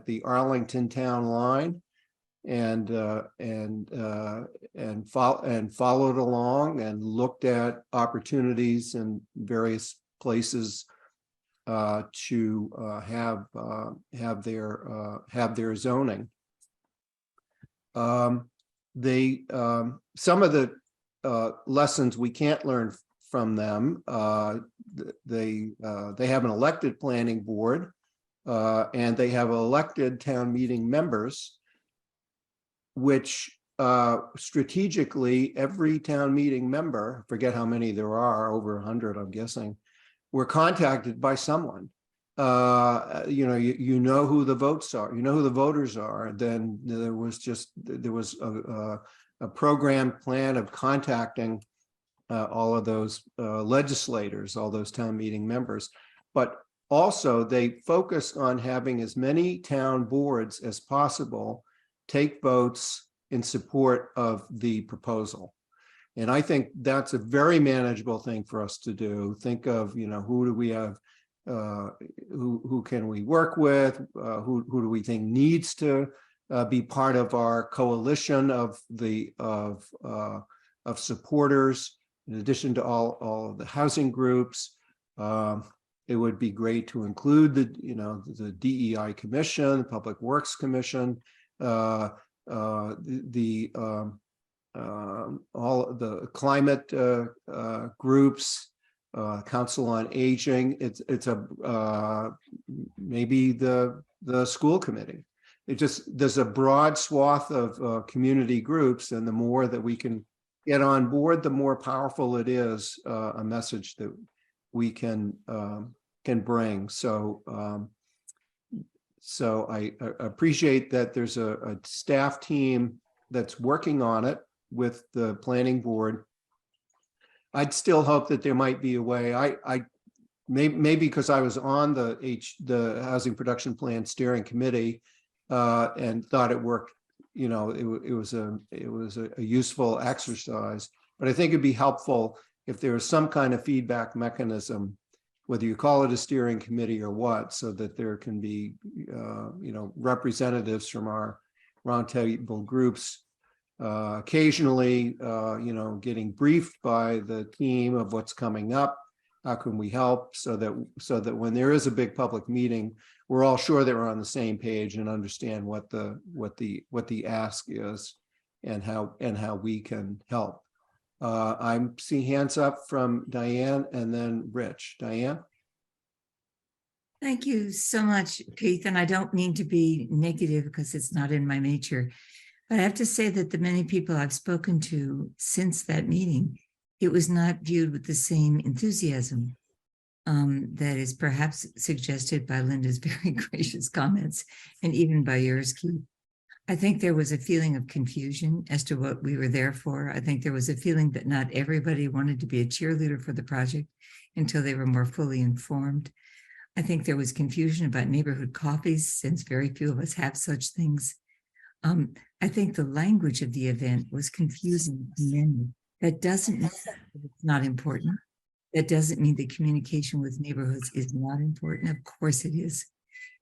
the Arlington town line followed along and looked at opportunities in various places to have their zoning. Some of the lessons we can't learn from them. They have an elected planning board, and they have elected town meeting members, which strategically every town meeting member, forget how many there are, over 100, I'm guessing, were contacted by someone. You know who the votes are, you know who the voters are. Then there was a program plan of contacting all of those legislators, all those town meeting members. But also they focused on having as many town boards as possible take votes in support of the proposal. And I think that's a very manageable thing for us to do. Think of, who do we have, who can we work with, who do we think needs to be part of our coalition of supporters, in addition to all of the housing groups. It would be great to include the DEI Commission, the Public Works Commission, all the climate groups, Council on Aging. It's maybe the school committee. There's a broad swath of community groups, and the more that we can get on board, the more powerful it is, a message that we can bring. So I appreciate that there's a staff team that's working on it with the planning board. I'd still hope that there might be a way. I maybe because I was on the Housing Production Plan Steering Committee and thought it worked. It was a useful exercise, but I think it'd be helpful if there was some kind of feedback mechanism, whether you call it a steering committee or what, so that there can be, representatives from our roundtable groups occasionally, getting briefed by the team of what's coming up. How can we help so that when there is a big public meeting, we're all sure that we're on the same page and understand what the ask is and how we can help. I see hands up from Diane and then Rich. Diane? Thank you so much, Keith. And I don't mean to be negative because it's not in my nature, but I have to say that the many people I've spoken to since that meeting, it was not viewed with the same enthusiasm that is perhaps suggested by Linda's very gracious comments and even by yours, Keith. I think there was a feeling of confusion as to what we were there for. I think there was a feeling that not everybody wanted to be a cheerleader for the project until they were more fully informed. I think there was confusion about neighborhood coffees, since very few of us have such things. I think the language of the event was confusing to many. That doesn't mean that it's not important. That doesn't mean the communication with neighborhoods is not important. Of course it is.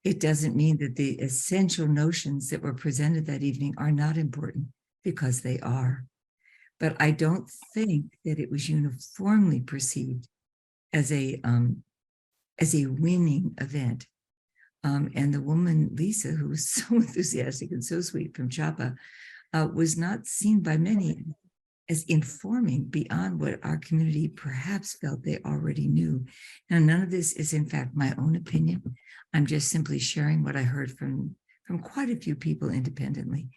It doesn't mean that the essential notions that were presented that evening are not important, because they are. But I don't think that it was uniformly perceived as a winning event. And the woman, Lisa, who was so enthusiastic and so sweet from Chapa, was not seen by many as informing beyond what our community perhaps felt they already knew. Now, none of this is in fact my own opinion. I'm just simply sharing what I heard from quite a few people independently.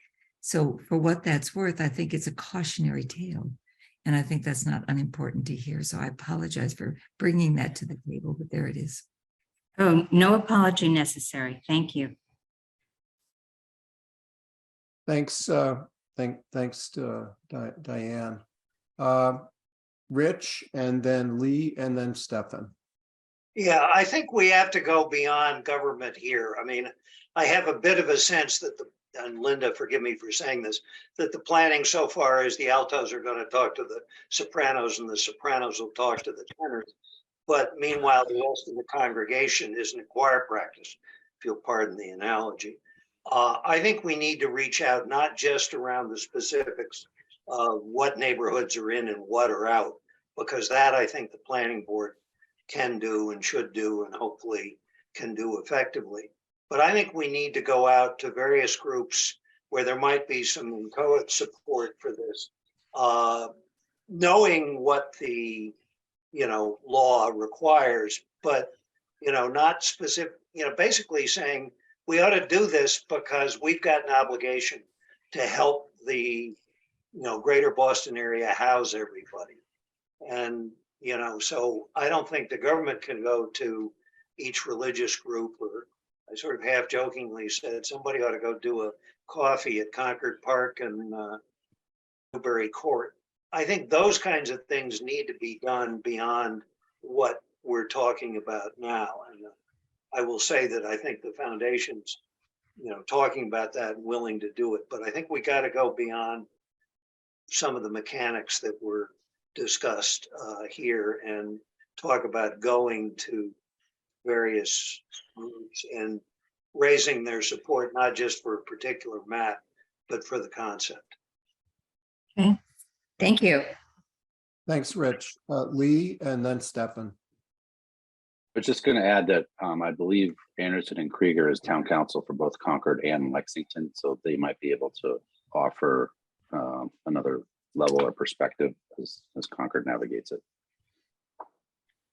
So for what that's worth, I think it's a cautionary tale. And I think that's not unimportant to hear. So I apologize for bringing that to the table, but there it is. Oh, no apology necessary. Thank you. Thanks. Thanks to Diane. Rich, and then Lee, and then Stefan. Yeah, I think we have to go beyond government here. I mean, I have a bit of a sense that and Linda, forgive me for saying this, that the planning so far is the altos are going to talk to the sopranos and the sopranos will talk to the tenors. But meanwhile, the rest of the congregation is in choir practice, if you'll pardon the analogy. I think we need to reach out, not just around the specifics of what neighborhoods are in and what are out, because that I think the planning board can do and should do and hopefully can do effectively. But I think we need to go out to various groups where there might be some inchoate support for this, knowing what the, law requires, but, not specific, basically saying we ought to do this because we've got an obligation to help the, greater Boston area house everybody. And, so I don't think the government can go to each religious group, or I sort of half jokingly said somebody ought to go do a coffee at Concord Park and Newbury Court. I think those kinds of things need to be done beyond what we're talking about now. And I will say that I think the foundation's, talking about that and willing to do it, but I think we got to go beyond some of the mechanics that were discussed here and talk about going to various groups and raising their support, not just for a particular map, but for the concept. Okay, thank you. Thanks, Rich. Lee and then Stefan. But just going to add that I believe Anderson and Krieger is town council for both Concord and Lexington, so they might be able to offer another level or perspective as Concord navigates it.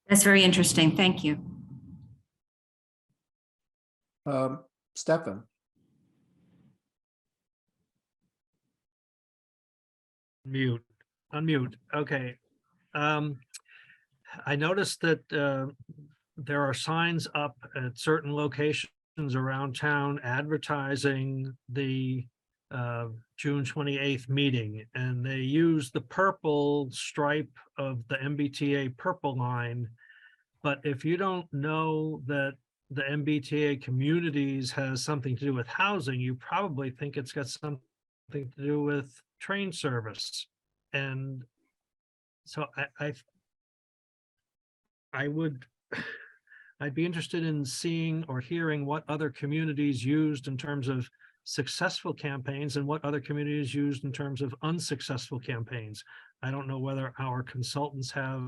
That's very interesting. Thank you. Stefan. Unmute. Okay. I noticed that there are signs up at certain locations around town advertising the June 28th meeting, and they use the purple stripe of the MBTA purple line. But if you don't know that the MBTA communities has something to do with housing, you probably think it's got something to do with train service. And so I'd be interested in seeing or hearing what other communities used in terms of successful campaigns and what other communities used in terms of unsuccessful campaigns. I don't know whether our consultants have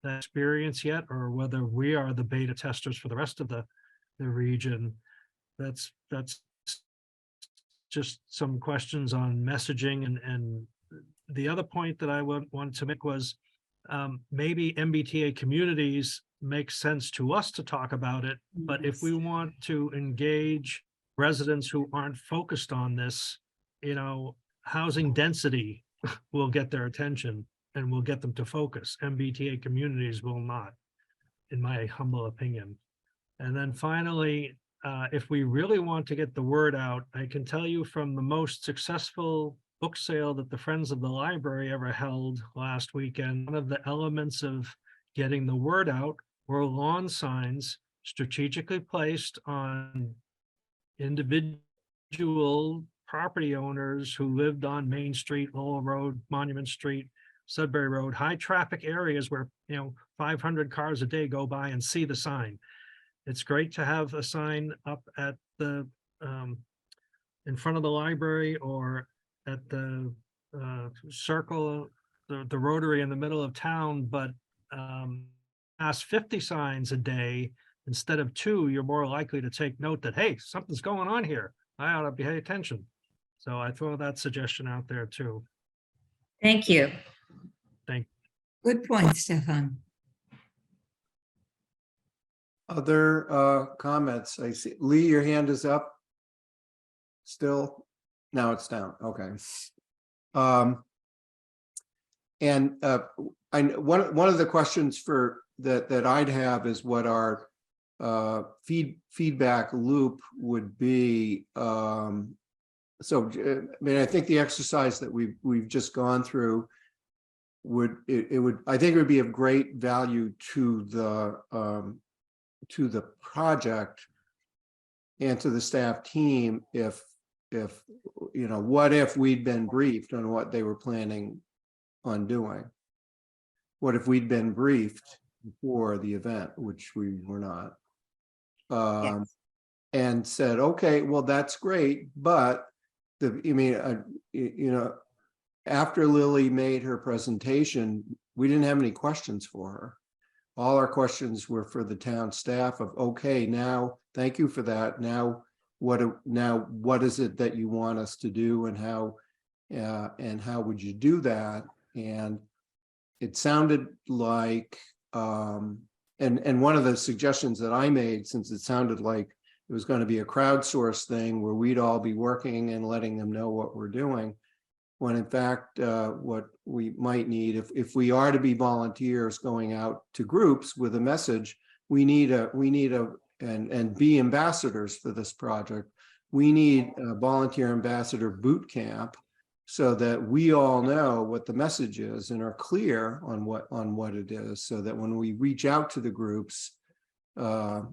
that experience yet, or whether we are the beta testers for the rest of the region. That's just some questions on messaging. And the other point that I wanted to make was maybe MBTA communities make sense to us to talk about it, but if we want to engage residents who aren't focused on this, housing density will get their attention and will get them to focus. MBTA communities will not, in my humble opinion. And then finally, if we really want to get the word out, I can tell you from the most successful book sale that the Friends of the Library ever held last weekend, one of the elements of getting the word out were lawn signs strategically placed on individual property owners who lived on Main Street, Lowell Road, Monument Street, Sudbury Road, high traffic areas where 500 cars a day go by and see the sign. It's great to have a sign up at the in front of the library or at the circle, the rotary in the middle of town, but past 50 signs a day instead of 2, you're more likely to take note that, hey, something's going on here. I ought to pay attention. So I throw that suggestion out there too. Thank you. Good point, Stefan. Other comments? I see. Lee, your hand is up. Still? Now it's down. Okay. And one of the questions for that I'd have is what our feedback loop would be. So I think the exercise that we've just gone through would I think it would be of great value to the project and to the staff team if what if we'd been briefed on what they were planning on doing? What if we'd been briefed before the event, which we were not? Yes. and said, okay, well, that's great, but after Lily made her presentation, we didn't have any questions for her. All our questions were for the town staff of, okay, now, thank you for that. Now, what is it that you want us to do, and how would you do that? And it sounded like, and one of the suggestions that I made, since it sounded like it was going to be a crowdsourced thing where we'd all be working and letting them know what we're doing, when in fact, what we might need, if we are to be volunteers going out to groups with a message, we need and be ambassadors for this project. We need a volunteer ambassador boot camp, so that we all know what the message is and are clear on what it is, so that when we reach out to the groups, that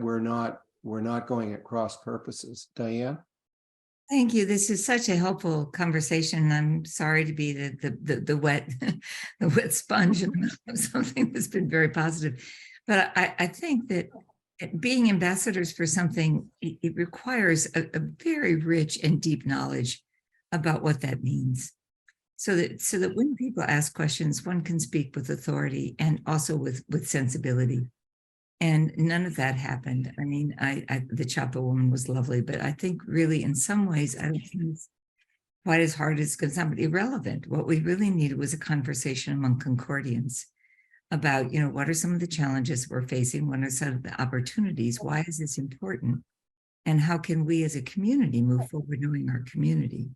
we're not going at cross purposes. Diane? Thank you. This is such a helpful conversation. I'm sorry to be the wet the wet sponge in the middle of something that's been very positive, but I think that being ambassadors for something, it requires a very rich and deep knowledge about what that means, so that when people ask questions, one can speak with authority and also with sensibility. And none of that happened. I mean, the chopper woman was lovely, but I think really in some ways, I don't think it's quite as hard as it sound, but irrelevant. What we really needed was a conversation among Concordians about, what are some of the challenges we're facing? What are some of the opportunities? Why is this important? And how can we as a community move forward knowing our community?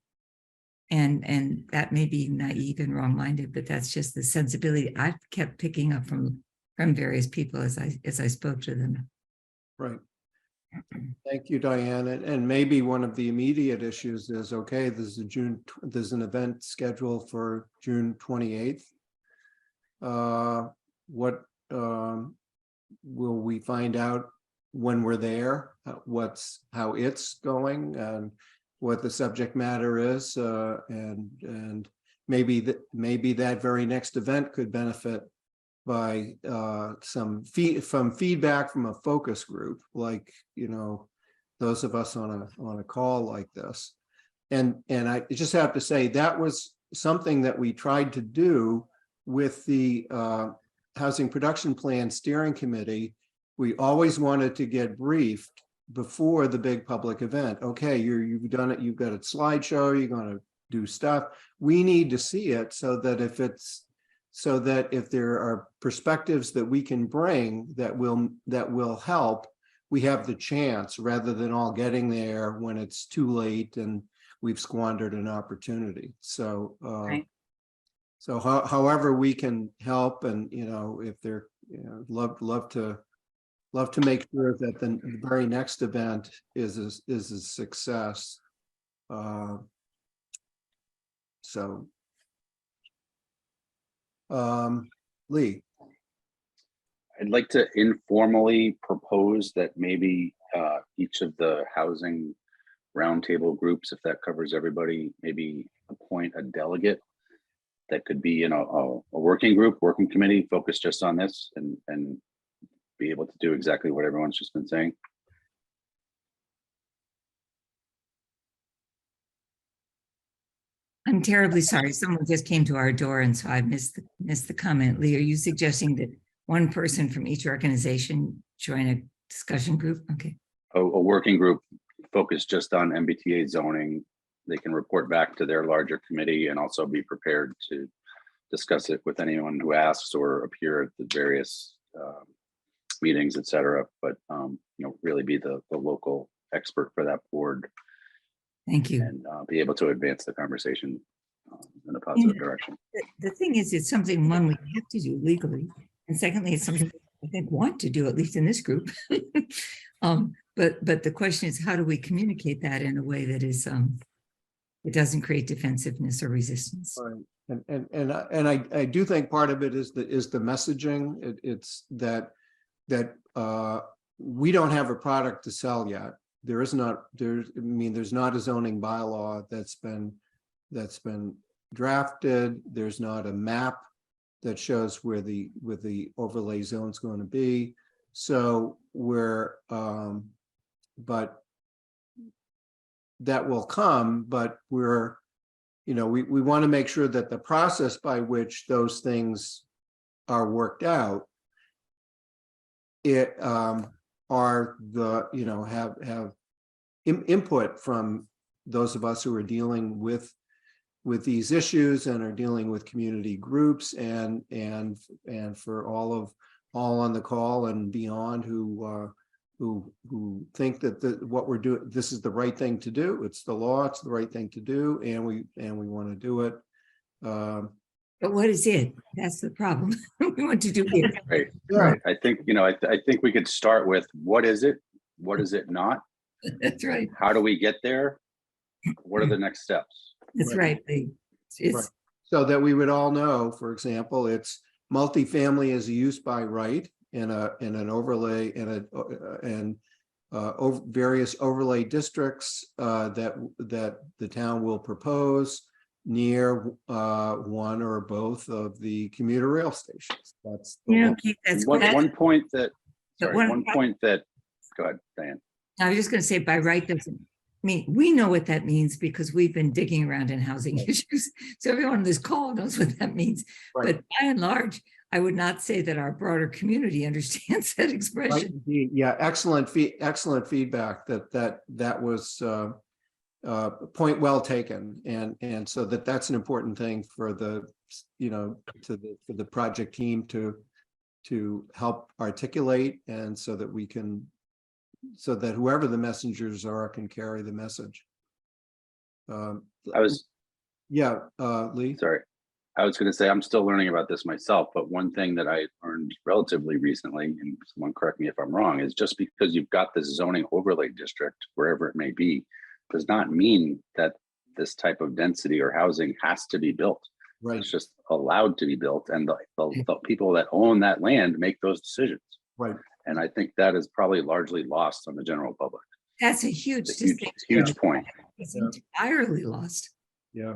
And that may be naive and wrong-minded, but that's just the sensibility I've kept picking up from various people as I spoke to them. Right. Thank you, Diane. And maybe one of the immediate issues is, okay, there's an event scheduled for June 28th. What will we find out when we're there? How it's going, and what the subject matter is, and maybe that very next event could benefit by some feedback from a focus group, like those of us on a call like this. And I just have to say that was something that we tried to do with the Housing Production Plan Steering Committee. We always wanted to get briefed before the big public event. Okay, you've done it, you've got a slideshow, you're going to do stuff. We need to see it so that if there are perspectives that we can bring that will help, we have the chance, rather than all getting there when it's too late and we've squandered an opportunity. So Right. so however we can help, and if they're love to make sure that the very next event is a success. Lee. I'd like to informally propose that maybe each of the housing roundtable groups, if that covers everybody, maybe appoint a delegate that could be a working group, working committee focused just on this, and be able to do exactly what everyone's just been saying. I'm terribly sorry. Someone just came to our door, and so I missed the comment. Lee, are you suggesting that one person from each organization join a discussion group? Okay. A working group focused just on MBTA zoning. They can report back to their larger committee and also be prepared to discuss it with anyone who asks or appear at the various meetings, et cetera. But really be the local expert for that board. Thank you. And be able to advance the conversation in a positive direction. The thing is, it's something, one, we have to do legally, and secondly, it's something I think want to do, at least in this group. But the question is, how do we communicate that in a way that is it doesn't create defensiveness or resistance? Right. And I do think part of it is the messaging. It's that we don't have a product to sell yet. There's not a zoning bylaw that's been drafted. There's not a map that shows where the overlay zone is going to be. So we're, but that will come, but we're, we want to make sure that the process by which those things are worked out, are the, have input from those of us who are dealing with these issues and are dealing with community groups and for all on the call and beyond who think that what we're doing, this is the right thing to do. It's the law, it's the right thing to do, and we want to do it. But what is it? That's the problem. We want to do it. Right, Yeah. right. I think, I think we could start with what is it? What is it not? That's right. How do we get there? What are the next steps? That's right. It's Right. So that we would all know, for example, it's multifamily is a use by right in an overlay various overlay districts that the town will propose near one or both of the commuter rail stations. That's the law. Keith, that's One point that, But sorry, one- one point that, go ahead, Diane. I was just going to say by right doesn't mean, we know what that means because we've been digging around in housing issues. So everyone on this call knows what that means. Right. But by and large, I would not say that our broader community understands that Right, expression. indeed. Yeah, excellent feedback. That was point well taken, and so that's an important thing for the for the project team to help articulate, and so that whoever the messengers are can carry the message. Lee. Sorry. I was going to say, I'm still learning about this myself, but one thing that I learned relatively recently, and someone correct me if I'm wrong, is just because you've got this zoning overlay district, wherever it may be, does not mean that this type of density or housing has to be built. Right. It's just allowed to be built, and the people that own that land make those decisions. Right. And I think that is probably largely lost on the general public. That's a huge It's a huge, distinction. huge point. It's entirely lost. Yeah.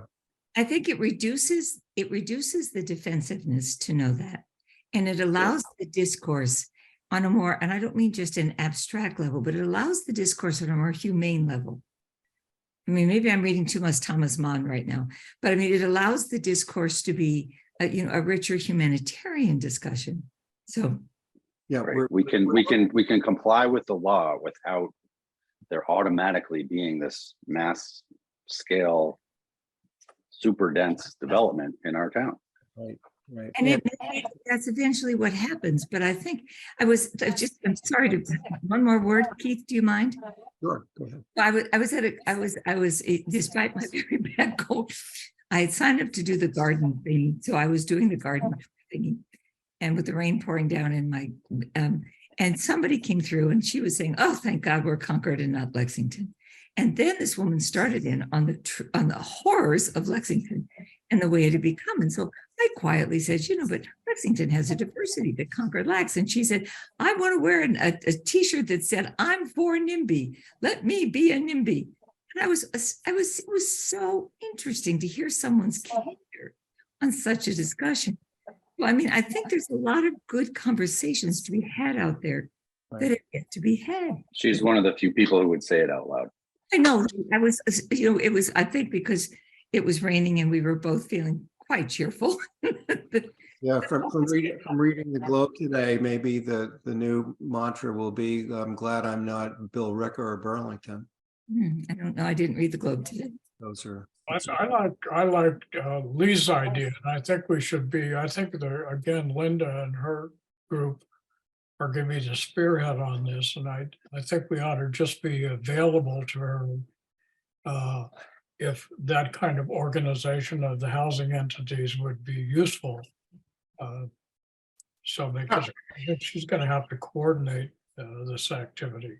I think it reduces the defensiveness to know that. And it allows the discourse on a more, and I don't mean just an abstract level, but it allows the discourse on a more humane level. I mean, maybe I'm reading too much Thomas Mann right now, but I mean, it allows the discourse to be, a richer humanitarian discussion. So. Yeah, Right. We can comply with the law without there automatically being this mass scale, super dense development in our town. Right. And that's eventually what happens. But I think I'm sorry to, one more word, Keith, do you mind? Sure, go ahead. I was despite my very bad cold, I had signed up to do the garden thing. So I was doing the garden thingy, and with the rain pouring down in my, and somebody came through and she was saying, oh, thank God we're Concord and not Lexington. And then this woman started in on the horrors of Lexington and the way it had become. And so I quietly said, but Lexington has a diversity that Concord lacks. And she said, I want to wear a t-shirt that said, I'm for NIMBY. Let me be a NIMBY. And it was so interesting to hear someone's character on such a discussion. Well, I mean, I think there's a lot of good conversations to be had out there that have yet to be had. She's one of the few people who would say it out loud. I know. It was, I think, because it was raining and we were both feeling quite cheerful. Yeah, from reading the Globe today, maybe the new mantra will be, I'm glad I'm not Bill Ricker or Burlington. I don't know. I didn't read the Globe today. Those are. I like Lee's idea, and I think we should be, again, Linda and her group are going to be the spearhead on this, and I think we ought to just be available to her if that kind of organization of the housing entities would be useful. So because I think she's going to have to coordinate this activity.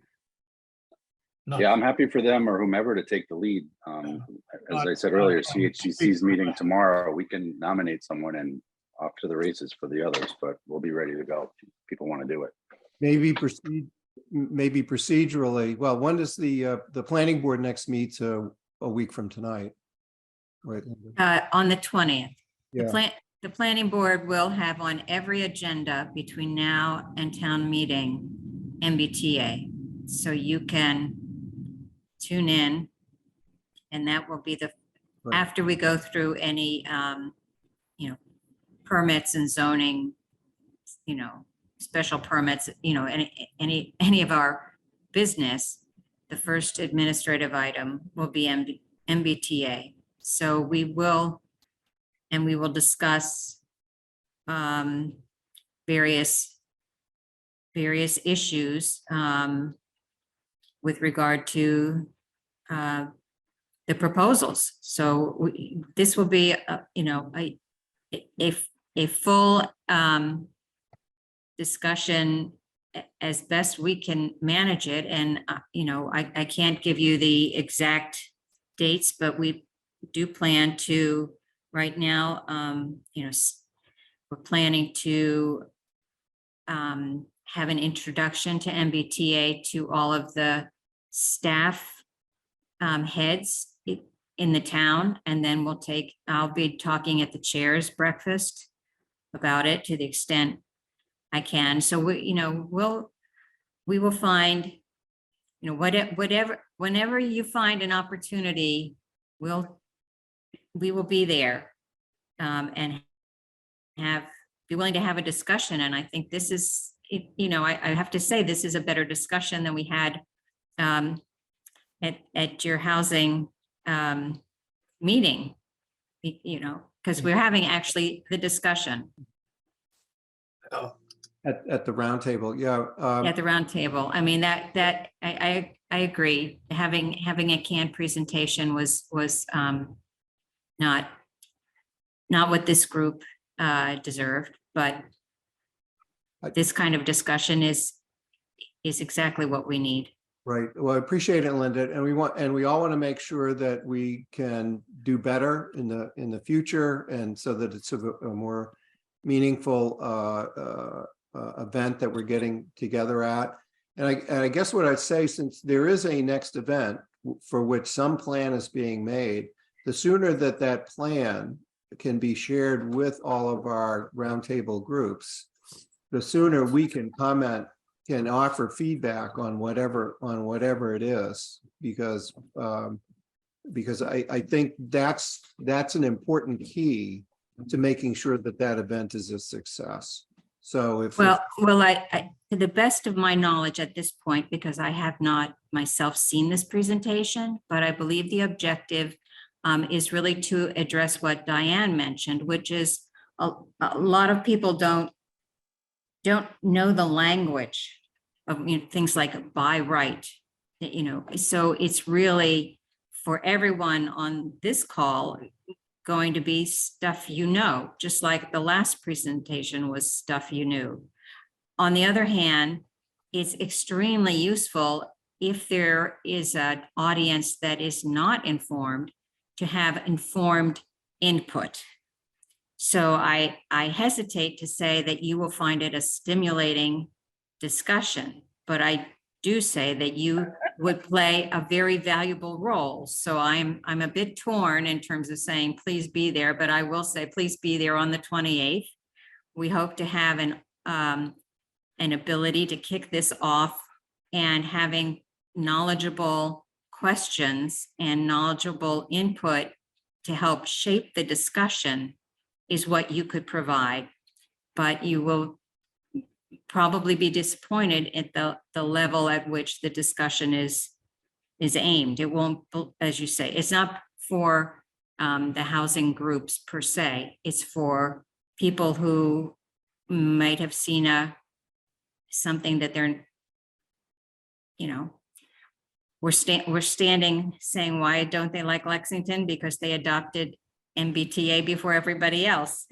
Yeah, I'm happy for them or whomever to take the lead. As I said earlier, CHCC's meeting tomorrow. We can nominate someone and off to the races for the others, but we'll be ready to go if people want to do it. Maybe procedurally. Well, when does the planning board next meet? A week from tonight, right? On the 20th. Yeah. the planning board will have on every agenda between now and town meeting, MBTA. So you can tune in. And that will be the, Right. after we go through any, permits and zoning, special permits, any of our business, the first administrative item will be MBTA. So we will discuss various issues with regard to the proposals. So this will be, a full discussion as best we can manage it. And, I can't give you the exact dates, but we do plan to, right now, we're planning to have an introduction to MBTA to all of the staff heads in the town. And then I'll be talking at the chair's breakfast about it to the extent I can. So we will find, whenever you find an opportunity, we will be there and be willing to have a discussion. And I think this is, I have to say, this is a better discussion than we had at your housing meeting, because we're having actually the discussion At the round table, yeah. at the round table. I mean, that I agree. Having a canned presentation was not what this group deserved, but this kind of discussion is exactly what we need. Right. Well, I appreciate it, Linda. And we all want to make sure that we can do better in the future, and so that it's a more meaningful event that we're getting together at. And I guess what I'd say, since there is a next event for which some plan is being made, the sooner that plan can be shared with all of our roundtable groups, the sooner we can offer feedback on whatever it is, because I think that's an important key to making sure that event is a success. So I, to the best of my knowledge at this point, because I have not myself seen this presentation, but I believe the objective is really to address what Diane mentioned, which is a lot of people don't know the language of things like by right, so it's really for everyone on this call going to be stuff just like the last presentation was stuff you knew. On the other hand, it's extremely useful if there is an audience that is not informed to have informed input. So I hesitate to say that you will find it a stimulating discussion, but I do say that you would play a very valuable role. So I'm a bit torn in terms of saying, please be there, but I will say, please be there on the 28th. We hope to have an ability to kick this off, and having knowledgeable questions and knowledgeable input to help shape the discussion is what you could provide. But you will probably be disappointed at the level at which the discussion is aimed. It won't, as you say, it's not for the housing groups per se. It's for people who might have seen something that they're, we're standing saying, why don't they like Lexington? Because they adopted MBTA before everybody else.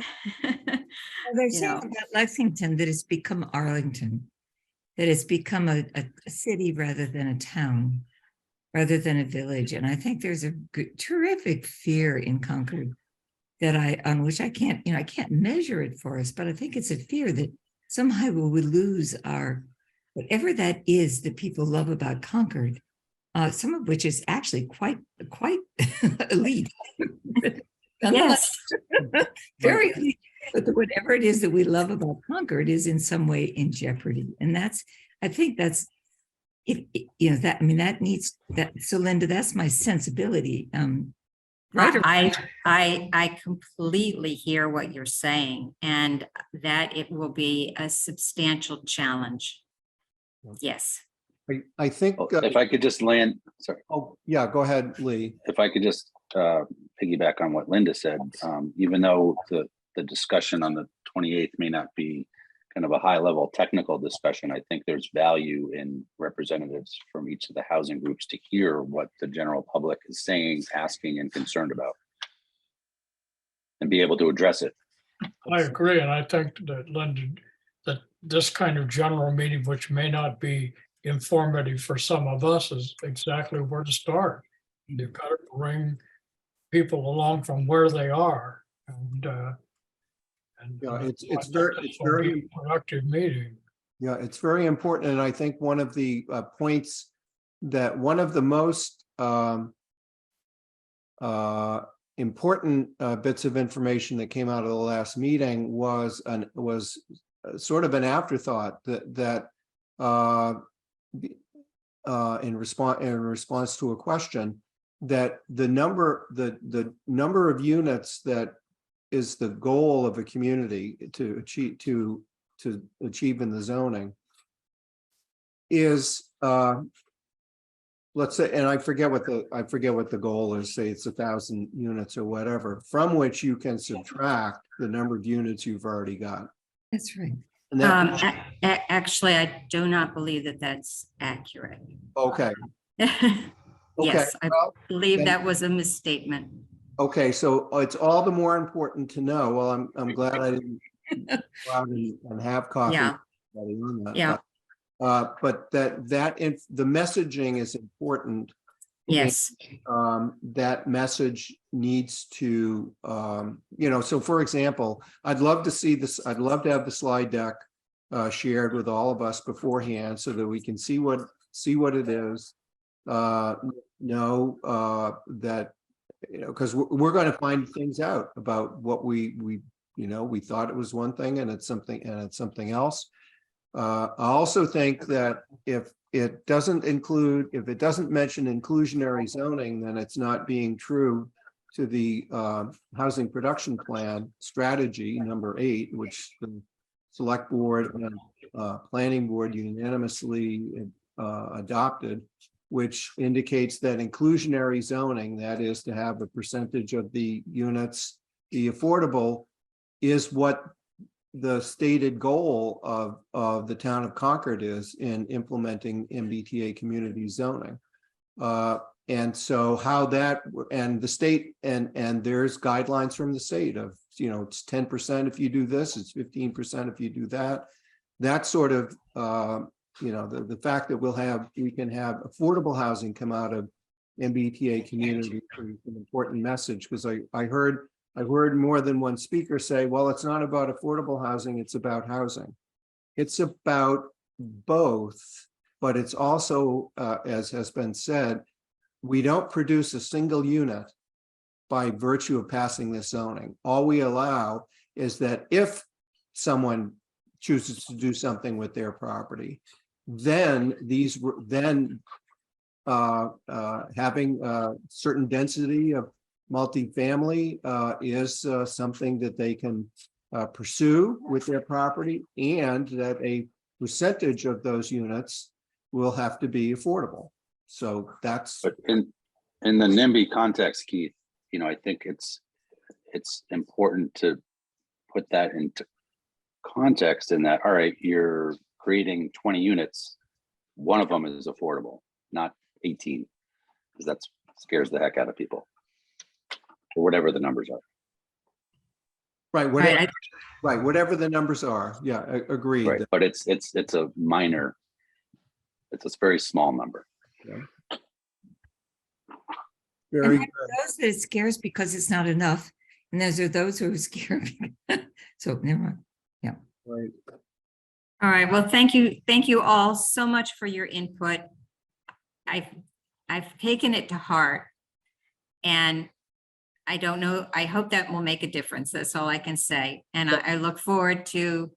They're saying about Lexington that it's become Arlington, that it's become a city rather than a town, rather than a village. And I think there's a terrific fear in Concord on which I can't measure it for us, but I think it's a fear that somehow we would lose whatever that is that people love about Concord, some of which is actually quite elite. Yes. Very elite. But whatever it is that we love about Concord is in some way in jeopardy. And I think that's, that needs that. So Linda, that's my sensibility. Right. I completely hear what you're saying, and that it will be a substantial challenge. Yes. I think, If I could just land, sorry. oh, yeah, go ahead, Lee. If I could just piggyback on what Linda said, even though the discussion on the 28th may not be kind of a high level technical discussion, I think there's value in representatives from each of the housing groups to hear what the general public is saying, asking, and concerned about, and be able to address it. I agree, and I think that Linda, that this kind of general meeting, which may not be informative for some of us, is exactly where to start. You've got to bring people along from where they are, and Yeah, it's I think very, this it's will be very, a productive meeting. yeah, it's very important. And I think one of the points that one of the most important bits of information that came out of the last meeting was sort of an afterthought that in response to a question, that the number of units that is the goal of a community to achieve in the zoning is let's say, and I forget what the goal is, say it's 1,000 units or whatever, from which you can subtract the number of units you've already got. That's right. And that, Actually, I do not believe that that's accurate. okay. Yes, I well, believe then- that was a misstatement. Okay, so it's all the more important to know. Well, I'm glad I didn't go out and have coffee. Yeah. with everybody on that. Yeah. But the messaging is important. Yes. That message needs to, so for example, I'd love to see this, I'd love to have the slide deck shared with all of us beforehand so that we can see what it is. That, because we're going to find things out about what we thought it was one thing and it's something else. I also think that if it doesn't mention inclusionary zoning, then it's not being true to the housing production plan strategy number 8, which the select board and planning board unanimously adopted, which indicates that inclusionary zoning, that is to have a percentage of the units be affordable, is what the stated goal of the town of Concord is in implementing MBTA community zoning. And so how that, and the state, and there's guidelines from the state of, it's 10% if you do this, it's 15% if you do that. That sort of, the fact that we can have affordable housing come out of MBTA community is an important message, because I heard more than one speaker say, well, it's not about affordable housing, it's about housing. It's about both, but it's also, as has been said, we don't produce a single unit by virtue of passing this zoning. All we allow is that if someone chooses to do something with their property, then having certain density of multifamily is something that they can pursue with their property, and that a percentage of those units will have to be affordable. So that's. But in the NIMBY context, Keith, I think it's important to put that into context in that, all right, you're creating 20 units, one of them is affordable, not 18, because that scares the heck out of people, or whatever the numbers are. Right, whatever the numbers are. Yeah, agreed. Right, but it's a minor, it's a very small number. Yeah. Very good. Those that it scares because it's not enough, and those are those who are scared. So never mind. Yeah. Right. All right. Well, thank you all so much for your input. I've taken it to heart, and I don't know. I hope that will make a difference. That's all I can say. And I look forward to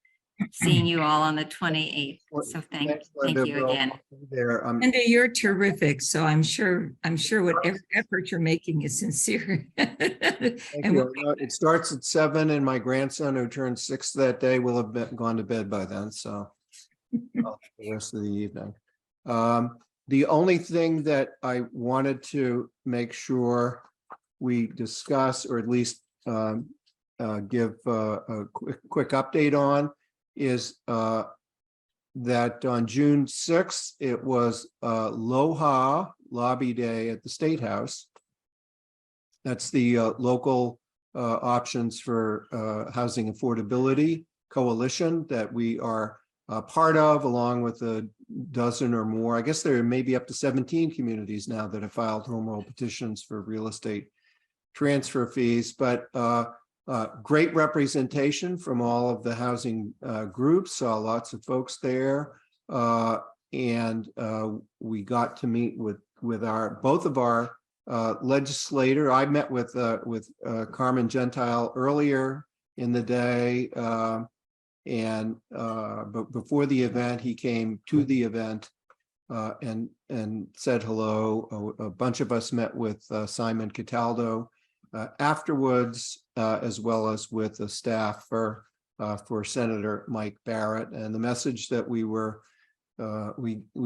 seeing you all on the 28th. So Thanks, thank Linda. you We'll again. be there. Linda, you're terrific. So I'm sure whatever effort you're making is sincere. Thank And you. I know it starts at 7 and my grandson, who turned 6 that day, will have gone to bed by then, so I'll have the rest of the evening. The only thing that I wanted to make sure we discuss, or at least give a quick update on, is that on June 6th, it was Aloha Lobby Day at the State House. That's the local options for housing affordability coalition that we are part of, along with a dozen or more. I guess there may be up to 17 communities now that have filed home rule petitions for real estate transfer fees, but great representation from all of the housing groups. Saw lots of folks there, and we got to meet with both of our legislator. I met with Carmen Gentile earlier in the day, but before the event, he came to the event and said hello. A bunch of us met with Simon Cataldo afterwards, as well as with the staff for Senator Mike Barrett. And the message that we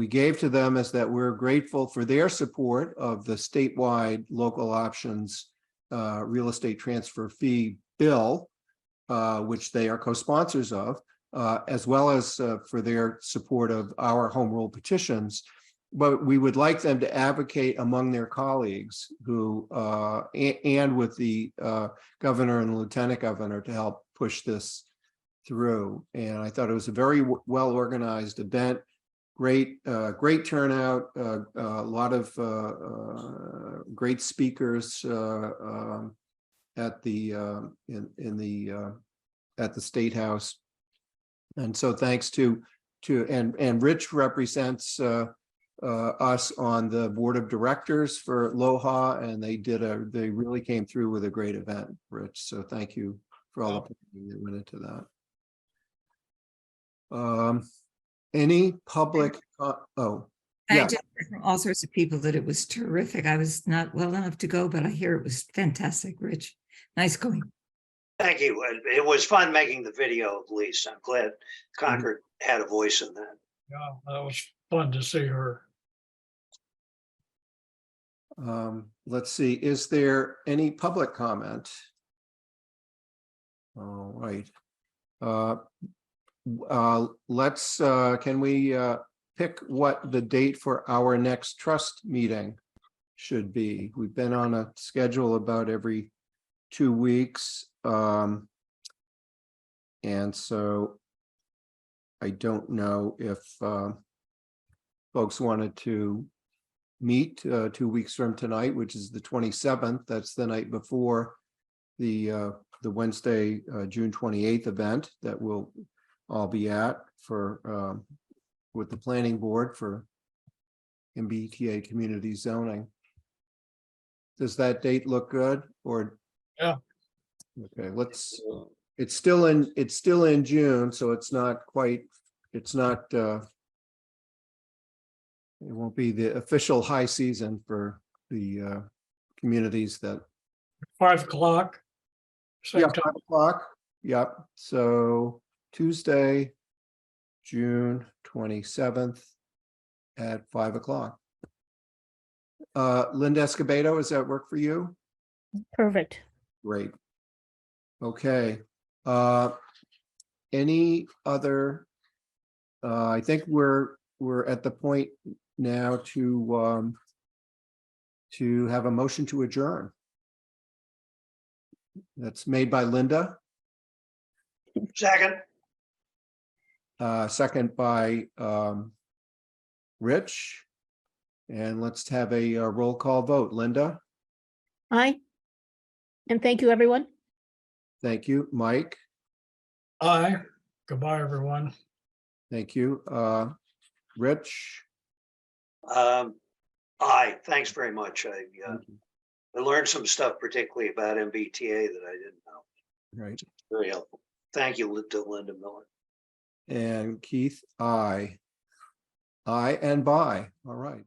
gave to them is that we're grateful for their support of the statewide local options real estate transfer fee bill, which they are co-sponsors of, as well as for their support of our home rule petitions. But we would like them to advocate among their colleagues who, and with the governor and lieutenant governor, to help push this through. And I thought it was a very well-organized event. Great turnout, a lot of great speakers at the State House. And so thanks to and Rich represents us on the board of directors for Aloha, and they really came through with a great event, Rich. So thank you for all the planning that went into that. Any public, I yeah. just heard from all sorts of people that it was terrific. I was not well enough to go, but I hear it was fantastic, Rich. Nice going. Thank you. It was fun making the video, at least. I'm glad Concord had a voice in that. Yeah, that was fun to see her. Let's see, is there any public comment? All right. Can we pick what the date for our next trust meeting should be? We've been on a schedule about every 2 weeks. And so I don't know if folks wanted to meet 2 weeks from tonight, which is the 27th. That's the night before the Wednesday, June 28th event that we'll all be at for with the planning board for MBTA community zoning. Does that date look good? Or Yeah. Okay, it's still in June, so it won't be the official high season for the communities that. 5 o'clock. Yeah, 5 o'clock. Yep. So Tuesday, June 27th at 5 o'clock. Linda Escobedo, does that work for you? Perfect. Great. Okay. Any other? I think we're at the point now to have a motion to adjourn. That's made by Linda. Second. Second by Rich. And let's have a roll call vote. Linda? Aye. And thank you, everyone. Thank you. Mike? Aye. Goodbye, everyone. Thank you. Rich? Aye. Thanks very much. I learned some stuff particularly about MBTA that I didn't know. Right. Very helpful. Thank you to Linda Miller. And Keith, aye. Aye and bye. All right.